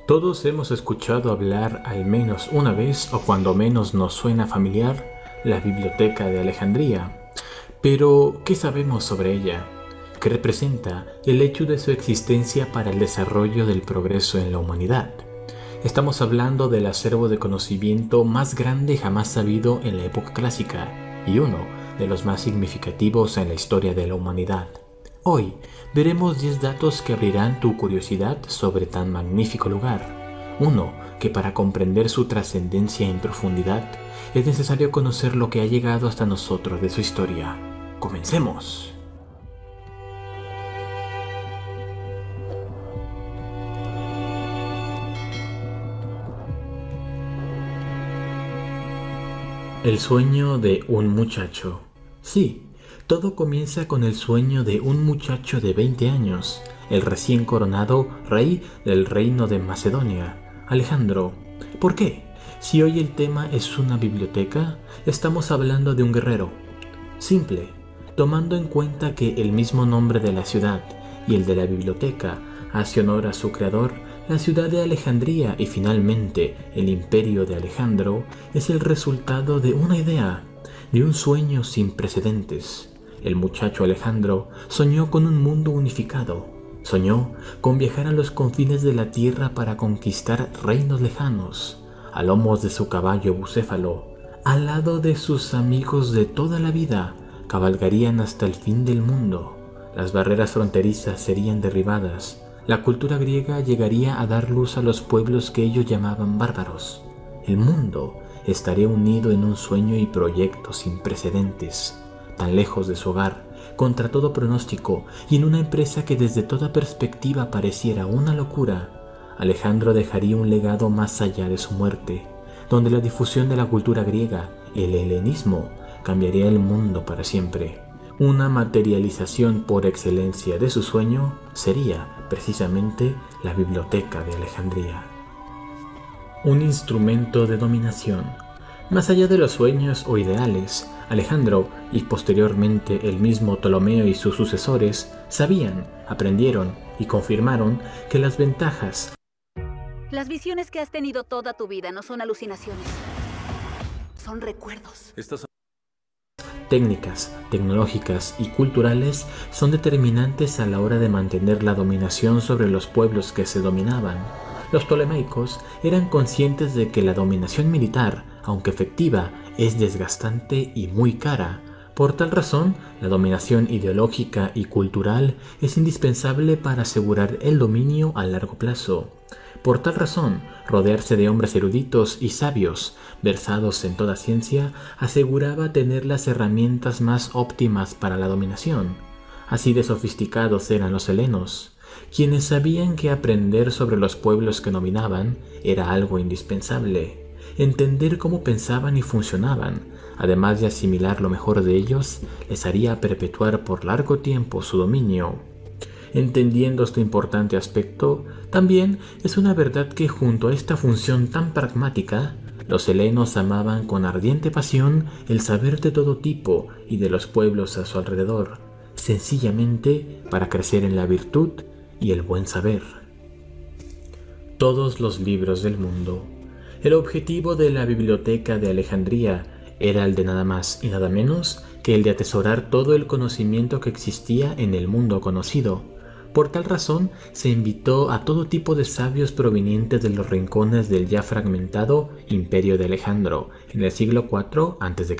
Todos hemos escuchado hablar al menos una vez, o cuando menos nos suena familiar, la Biblioteca de Alejandría. Pero, ¿qué sabemos sobre ella? ¿Qué representa el hecho de su existencia para el desarrollo del progreso en la humanidad? Estamos hablando del acervo de conocimiento más grande jamás sabido en la época clásica, y uno de los más significativos en la historia de la humanidad. Hoy veremos 10 datos que abrirán tu curiosidad sobre tan magnífico lugar. Uno, que para comprender su trascendencia en profundidad, es necesario conocer lo que ha llegado hasta nosotros de su historia. ¡Comencemos! El sueño de un muchacho. Sí, todo comienza con el sueño de un muchacho de 20 años, el recién coronado rey del reino de Macedonia, Alejandro. ¿Por qué? Si hoy el tema es una biblioteca, estamos hablando de un guerrero. Simple, tomando en cuenta que el mismo nombre de la ciudad y el de la biblioteca hace honor a su creador, la ciudad de Alejandría y finalmente el imperio de Alejandro es el resultado de una idea, de un sueño sin precedentes. El muchacho Alejandro soñó con un mundo unificado, Soñó con viajar a los confines de la tierra para conquistar reinos lejanos, a lomos de su caballo bucéfalo, al lado de sus amigos de toda la vida, cabalgarían hasta el fin del mundo. Las barreras fronterizas serían derribadas, la cultura griega llegaría a dar luz a los pueblos que ellos llamaban bárbaros. El mundo estaría unido en un sueño y proyecto sin precedentes, tan lejos de su hogar, contra todo pronóstico y en una empresa que desde toda perspectiva pareciera una locura. Alejandro dejaría un legado más allá de su muerte, donde la difusión de la cultura griega, el helenismo, cambiaría el mundo para siempre. Una materialización por excelencia de su sueño sería precisamente la Biblioteca de Alejandría. Un instrumento de dominación. Más allá de los sueños o ideales, Alejandro y posteriormente el mismo Ptolomeo y sus sucesores sabían, aprendieron y confirmaron que las ventajas. Las visiones que has tenido toda tu vida no son alucinaciones, son recuerdos. Técnicas, tecnológicas y culturales son determinantes a la hora de mantener la dominación sobre los pueblos que se dominaban. Los ptolomeicos eran conscientes de que la dominación militar, aunque efectiva, es desgastante y muy cara. Por tal razón, la dominación ideológica y cultural es indispensable para asegurar el dominio a largo plazo. Por tal razón, rodearse de hombres eruditos y sabios, versados en toda ciencia, aseguraba tener las herramientas más óptimas para la dominación. Así de sofisticados eran los helenos, quienes sabían que aprender sobre los pueblos que dominaban era algo indispensable. Entender cómo pensaban y funcionaban, además de asimilar lo mejor de ellos, les haría perpetuar por largo tiempo su dominio. Entendiendo este importante aspecto, también es una verdad que junto a esta función tan pragmática, los helenos amaban con ardiente pasión el saber de todo tipo y de los pueblos a su alrededor, sencillamente para crecer en la virtud y el buen saber. Todos los libros del mundo. El objetivo de la Biblioteca de Alejandría era el de nada más y nada menos que el de atesorar todo el conocimiento que existía en el mundo conocido. Por tal razón, se invitó a todo tipo de sabios provenientes de los rincones del ya fragmentado Imperio de Alejandro en el siglo IV a.C.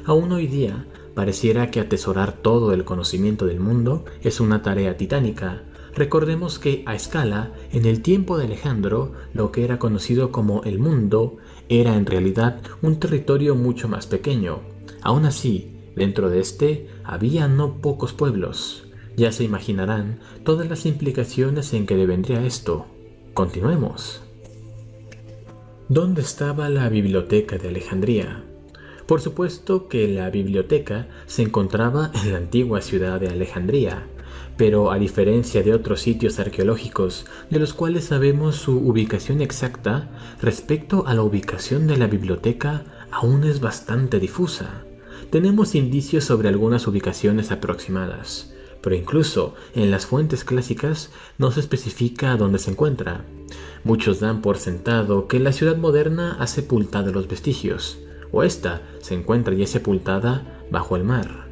Aún hoy día, pareciera que atesorar todo el conocimiento del mundo es una tarea titánica. Recordemos que a escala, en el tiempo de Alejandro, lo que era conocido como el mundo era en realidad un territorio mucho más pequeño. Aún así, dentro de este había no pocos pueblos. Ya se imaginarán todas las implicaciones en que devendría esto. Continuemos. ¿Dónde estaba la Biblioteca de Alejandría? Por supuesto que la biblioteca se encontraba en la antigua ciudad de Alejandría, pero a diferencia de otros sitios arqueológicos de los cuales sabemos su ubicación exacta, respecto a la ubicación de la biblioteca aún es bastante difusa. Tenemos indicios sobre algunas ubicaciones aproximadas, pero incluso en las fuentes clásicas no se especifica dónde se encuentra. Muchos dan por sentado que la ciudad moderna ha sepultado los vestigios, o ésta se encuentra ya sepultada bajo el mar.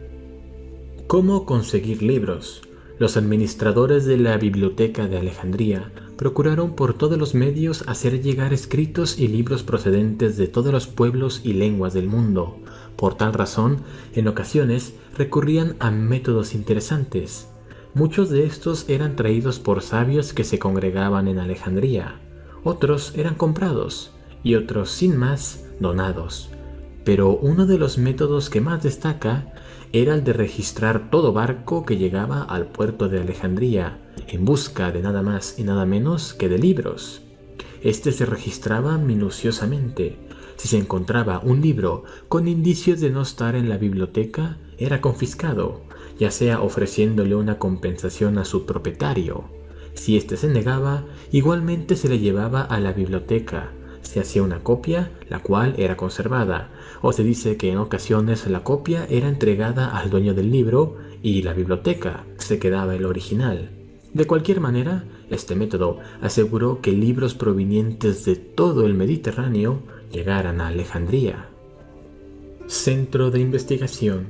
¿Cómo conseguir libros? Los administradores de la Biblioteca de Alejandría procuraron por todos los medios hacer llegar escritos y libros procedentes de todos los pueblos y lenguas del mundo. Por tal razón, en ocasiones recurrían a métodos interesantes. Muchos de estos eran traídos por sabios que se congregaban en Alejandría, otros eran comprados y otros, sin más, donados. Pero uno de los métodos que más destaca era el de registrar todo barco que llegaba al puerto de Alejandría en busca de nada más y nada menos que de libros. Este se registraba minuciosamente. Si se encontraba un libro con indicios de no estar en la biblioteca, era confiscado, ya sea ofreciéndole una compensación a su propietario. Si éste se negaba, igualmente se le llevaba a la biblioteca. Se hacía una copia, la cual era conservada, o se dice que en ocasiones la copia era entregada al dueño del libro y la biblioteca se quedaba el original. De cualquier manera, este método aseguró que libros provenientes de todo el Mediterráneo llegaran a Alejandría. Centro de investigación.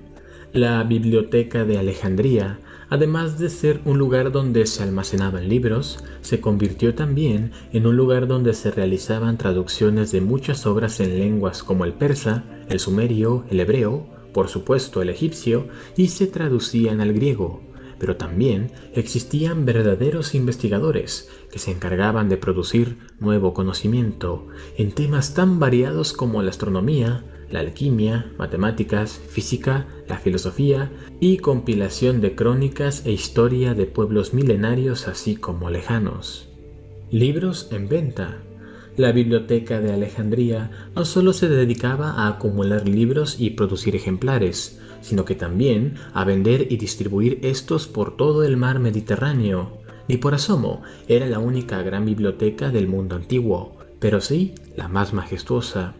La Biblioteca de Alejandría Además de ser un lugar donde se almacenaban libros, se convirtió también en un lugar donde se realizaban traducciones de muchas obras en lenguas como el persa, el sumerio, el hebreo, por supuesto el egipcio, y se traducían al griego. Pero también existían verdaderos investigadores que se encargaban de producir nuevo conocimiento en temas tan variados como la astronomía, la alquimia, matemáticas, física, la filosofía y compilación de crónicas e historia de pueblos milenarios así como lejanos. Libros en venta. La Biblioteca de Alejandría no solo se dedicaba a acumular libros y producir ejemplares, sino que también a vender y distribuir estos por todo el mar Mediterráneo. Ni por asomo era la única gran biblioteca del mundo antiguo, pero sí la más majestuosa.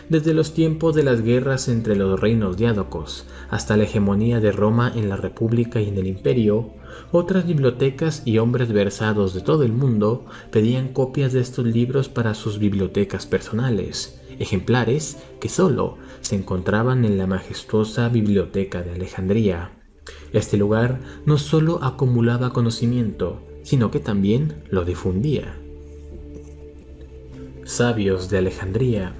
Desde los tiempos de las guerras entre los reinos diádocos hasta la hegemonía de Roma en la República y en el Imperio, otras bibliotecas y hombres versados de todo el mundo pedían copias de estos libros para sus bibliotecas personales, ejemplares que solo se encontraban en la majestuosa Biblioteca de Alejandría. Este lugar no solo acumulaba conocimiento, sino que también lo difundía. Sabios de Alejandría.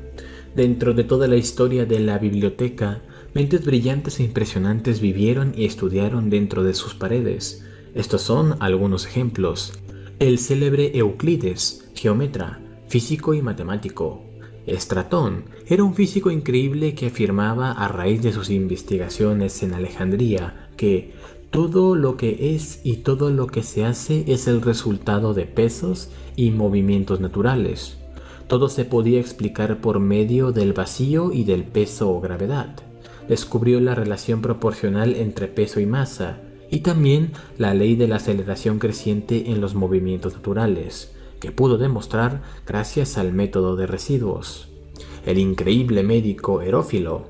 Dentro de toda la historia de la biblioteca, mentes brillantes e impresionantes vivieron y estudiaron dentro de sus paredes. Estos son algunos ejemplos. El célebre Euclides, geómetra, físico y matemático. Estratón era un físico increíble que afirmaba a raíz de sus investigaciones en Alejandría que todo lo que es y todo lo que se hace es el resultado de pesos y movimientos naturales. Todo se podía explicar por medio del vacío y del peso o gravedad. Descubrió la relación proporcional entre peso y masa, y también la ley de la aceleración creciente en los movimientos naturales, que pudo demostrar gracias al método de residuos. El increíble médico Herófilo.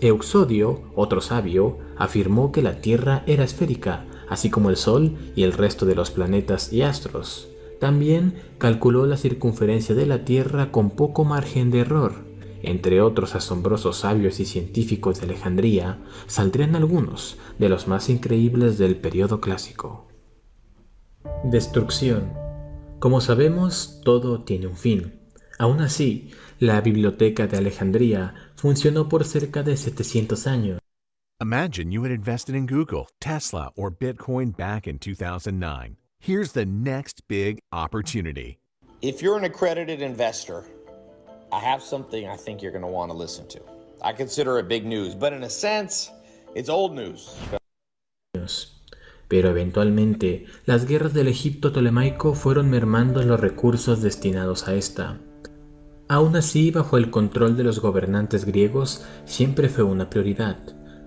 Eusodio, otro sabio, afirmó que la Tierra era esférica, así como el Sol y el resto de los planetas y astros. También calculó la circunferencia de la Tierra con poco margen de error. Entre otros asombrosos sabios y científicos de Alejandría, saldrían algunos de los más increíbles del periodo clásico. Destrucción. Como sabemos, todo tiene un fin. Aún así, la Biblioteca de Alejandría funcionó por cerca de 700 años. Imagine you had invested in Google, Tesla, or Bitcoin back in 2009. Here's the next big opportunity. If you're an accredited investor, I have something I think you're going to want to listen to. I consider it big news, but in a sense, it's old news. Pero eventualmente, las guerras del Egipto tolemaico fueron mermando los recursos destinados a esta. Aún así, bajo el control de los gobernantes griegos, siempre fue una prioridad.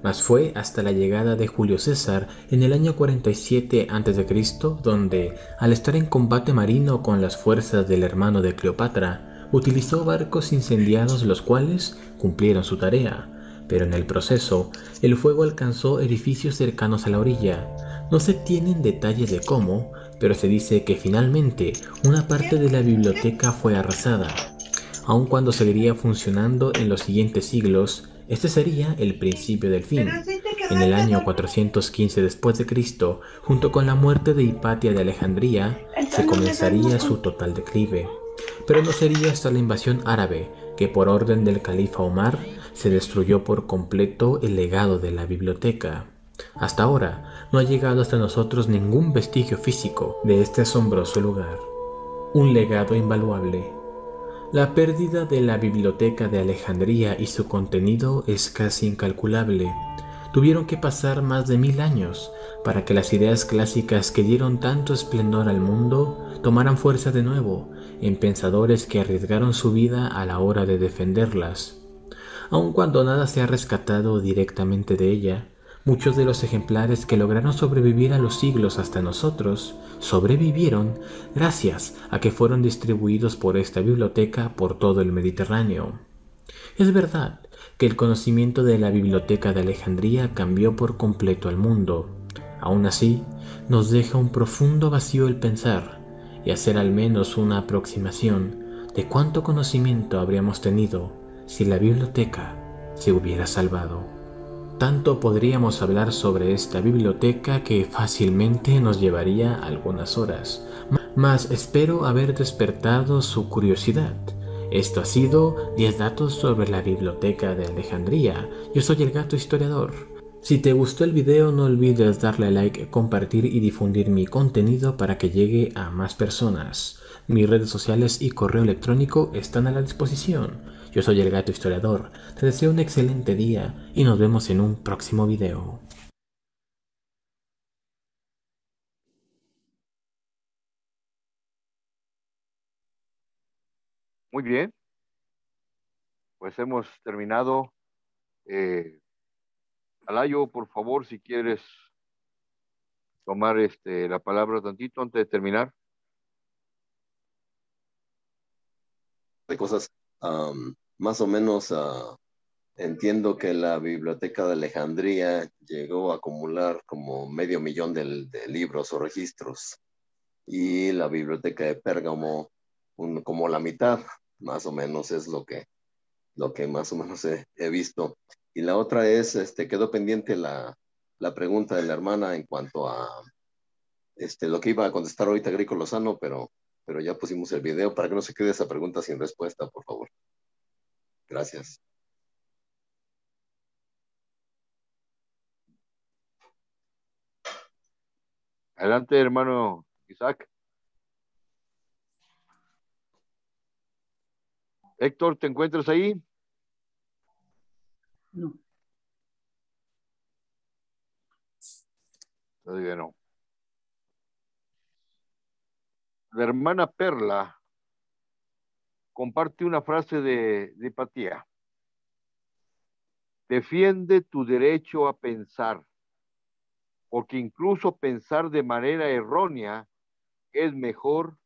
Mas fue hasta la llegada de Julio César en el año 47 a.C., donde, al estar en combate marino con las fuerzas del hermano de Cleopatra, utilizó barcos incendiados los cuales cumplieron su tarea, pero en el proceso, el fuego alcanzó edificios cercanos a la orilla. No se tienen detalles de cómo, pero se dice que finalmente una parte de la biblioteca fue arrasada. Aun cuando seguiría funcionando en los siguientes siglos, este sería el principio del fin. En el año 415 después de Cristo, junto con la muerte de Hipatia de Alejandría, se comenzaría su total declive. Pero no sería hasta la invasión árabe que, por orden del califa Omar, se destruyó por completo el legado de la biblioteca. Hasta ahora no ha llegado hasta nosotros ningún vestigio físico de este asombroso lugar. Un legado invaluable. La pérdida de la Biblioteca de Alejandría y su contenido es casi incalculable. Tuvieron que pasar más de 1000 años para que las ideas clásicas que dieron tanto esplendor al mundo tomaran fuerza de nuevo en pensadores que arriesgaron su vida a la hora de defenderlas. Aun cuando nada se ha rescatado directamente de ella, muchos de los ejemplares que lograron sobrevivir a los siglos hasta nosotros sobrevivieron gracias a que fueron distribuidos por esta biblioteca por todo el Mediterráneo. Es verdad que el conocimiento de la Biblioteca de Alejandría cambió por completo al mundo. Aún así, nos deja un profundo vacío el pensar y hacer al menos una aproximación de cuánto conocimiento habríamos tenido si la biblioteca se hubiera salvado. Tanto podríamos hablar sobre esta biblioteca que fácilmente nos llevaría algunas horas, mas espero haber despertado su curiosidad. Esto ha sido 10 datos sobre la Biblioteca de Alejandría. Yo soy el Gato Historiador. Si te gustó el video, no olvides darle like, compartir y difundir mi contenido para que llegue a más personas. Mis redes sociales y correo electrónico están a la disposición. Yo soy el Gato Historiador. Te deseo un excelente día y nos vemos en un próximo video. Muy bien. Pues hemos terminado. Alayo, por favor, si quieres tomar la palabra tantito antes de terminar. De cosas, más o menos entiendo que la Biblioteca de Alejandría llegó a acumular como 500,000 de libros o registros, y la Biblioteca de Pérgamo como la mitad, más o menos es lo que más o menos he visto. Y la otra es, quedó pendiente la pregunta de la hermana en cuanto a lo que iba a contestar ahorita Grico Lozano, pero ya pusimos el video para que no se quede esa pregunta sin respuesta, por favor. Gracias. Adelante, hermano Isaac. Héctor, ¿te encuentras ahí? No. Todavía no. La hermana Perla comparte una frase de Hipatía. Defiende tu derecho a pensar, porque incluso pensar de manera errónea es mejor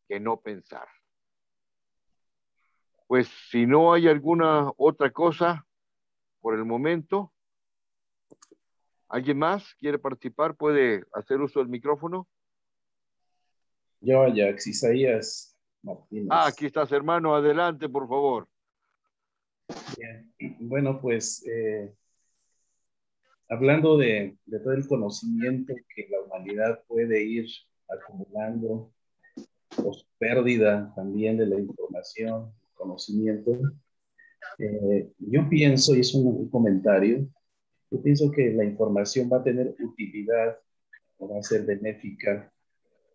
que no pensar. Pues si no hay alguna otra cosa por el momento, ¿alguien más quiere participar? ¿Puede hacer uso del micrófono? Yo, Ajax Isaías Martínez. Aquí estás, hermano. Adelante, por favor. Bien. Bueno, pues hablando de todo el conocimiento que la humanidad puede ir acumulando, o su pérdida también de la información, conocimiento, yo pienso, y es un comentario, yo pienso que la información va a tener utilidad o va a ser benéfica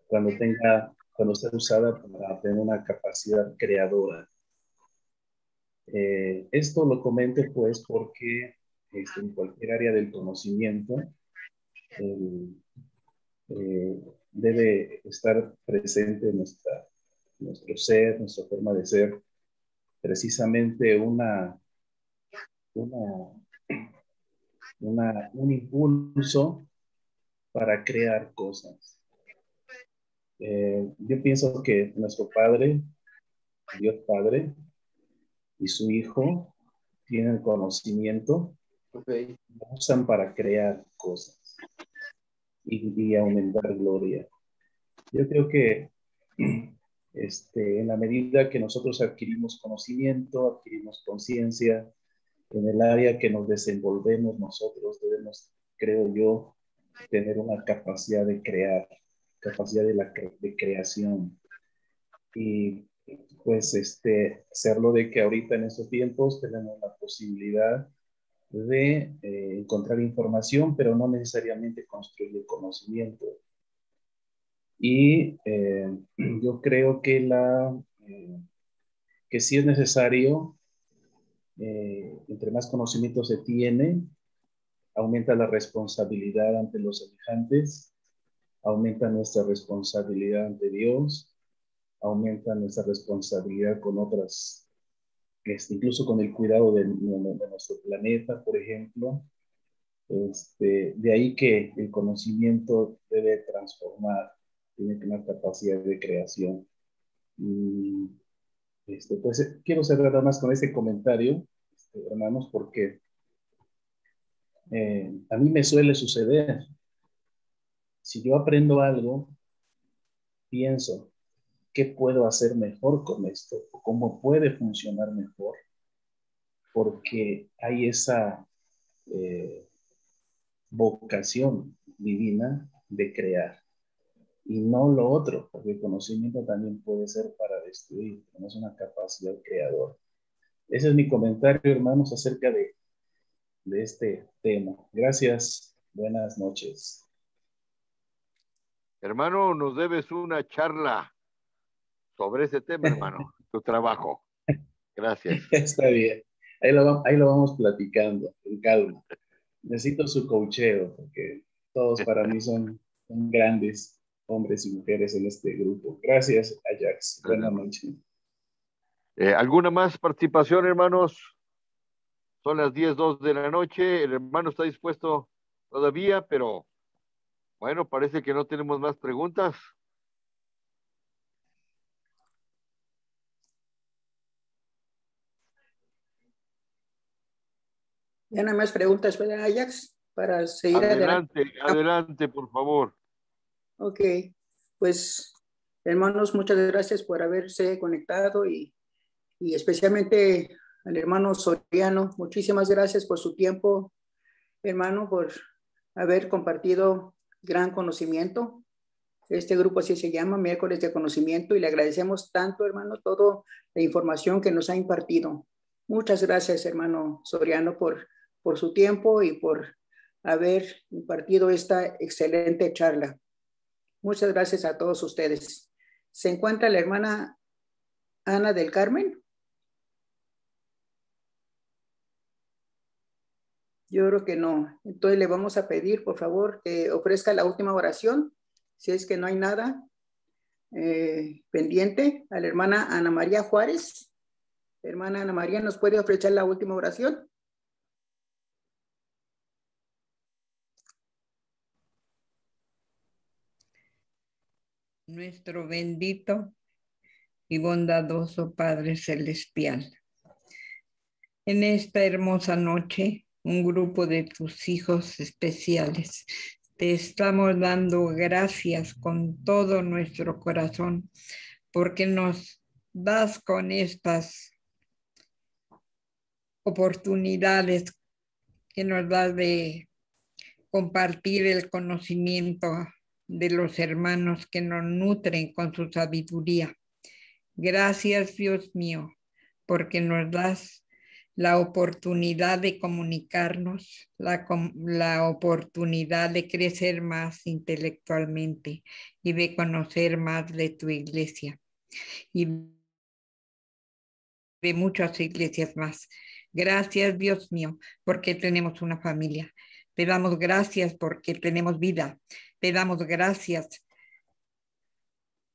cuando esté usada para tener una capacidad creadora. Esto lo comento pues porque en cualquier área del conocimiento debe estar presente nuestro ser, nuestra forma de ser, precisamente un impulso para crear cosas. Yo pienso que nuestro Padre, Dios Padre, y su Hijo tienen conocimiento, lo usan para crear cosas y aumentar gloria. Yo creo que en la medida que nosotros adquirimos conocimiento, adquirimos conciencia, en el área que nos desenvolvemos nosotros debemos, creo yo, tener una capacidad de crear, capacidad de creación. Y pues hacerlo de que ahorita en estos tiempos tenemos la posibilidad de encontrar información, pero no necesariamente construir el conocimiento. Y yo creo que que sí es necesario, entre más conocimiento se tiene, aumenta la responsabilidad ante los semejantes, aumenta nuestra responsabilidad ante Dios, aumenta nuestra responsabilidad con otras, incluso con el cuidado de nuestro planeta, por ejemplo. De ahí que el conocimiento debe transformar, tiene una capacidad de creación. Y pues quiero cerrar nada más con este comentario, hermanos, porque a mí me suele suceder. Si yo aprendo algo, pienso, ¿qué puedo hacer mejor con esto? ¿Cómo puede funcionar mejor? Porque hay esa vocación divina de crear y no lo otro, porque el conocimiento también puede ser para destruir, tenemos una capacidad creadora. Ese es mi comentario, hermanos, acerca de este tema. Gracias, buenas noches. Hermano, nos debes una charla sobre ese tema, hermano, tu trabajo. Gracias. Está bien. Ahí lo vamos platicando, en calma. Necesito su coacheo, porque todos para mí son grandes hombres y mujeres en este grupo. Gracias, Ajax. Buenas noches. ¿Alguna más participación, hermanos? Son las 10:02 de la noche. El hermano está dispuesto todavía, pero bueno, parece que no tenemos más preguntas. Ya nada más preguntas, ¿verdad, Ajax? Para seguir adelante. Adelante, por favor. Ok, pues hermanos, muchas gracias por haberse conectado y especialmente al hermano Soriano. Muchísimas gracias por su tiempo, hermano, por haber compartido gran conocimiento. Este grupo así se llama, Miércoles de Conocimiento, y le agradecemos tanto, hermano, toda la información que nos ha impartido. Muchas gracias, hermano Soriano, por su tiempo y por haber impartido esta excelente charla. Muchas gracias a todos ustedes. ¿Se encuentra la hermana Ana del Carmen? Yo creo que no. Entonces le vamos a pedir, por favor, que ofrezca la última oración, si es que no hay nada pendiente, a la hermana Ana María Juárez. Hermana Ana María, ¿nos puede ofrecer la última oración? Nuestro bendito y bondadoso Padre Celestial, en esta hermosa noche, un grupo de tus hijos especiales, te estamos dando gracias con todo nuestro corazón, porque nos das con estas oportunidades que nos das de compartir el conocimiento de los hermanos que nos nutren con su sabiduría. Gracias, Dios mío, porque nos das la oportunidad de comunicarnos, la oportunidad de crecer más intelectualmente y de conocer más de tu iglesia y de muchas iglesias más. Gracias, Dios mío, porque tenemos una familia. Te damos gracias porque tenemos vida. Te damos gracias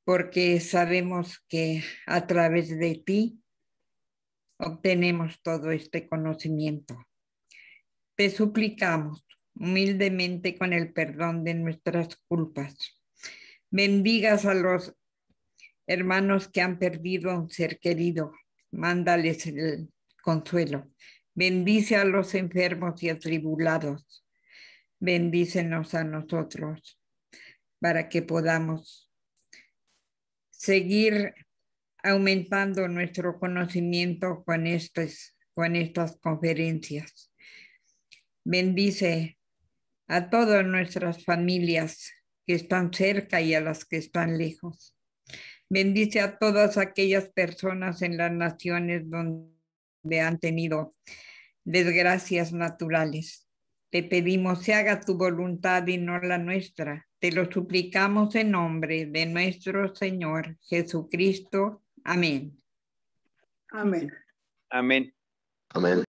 porque sabemos que a través de ti obtenemos todo este conocimiento. Te suplicamos humildemente con el perdón de nuestras culpas. Bendigas a los hermanos que han perdido a un ser querido. Mándales el consuelo. Bendice a los enfermos y atribulados. Bendícenos a nosotros para que podamos seguir aumentando nuestro conocimiento con estas conferencias. Bendice a todas nuestras familias que están cerca y a las que están lejos. Bendice a todas aquellas personas en las naciones donde han tenido desgracias naturales. Te pedimos se haga tu voluntad y no la nuestra. Te lo suplicamos en nombre de nuestro Señor Jesucristo. Amén. Amén. Amén. Amén.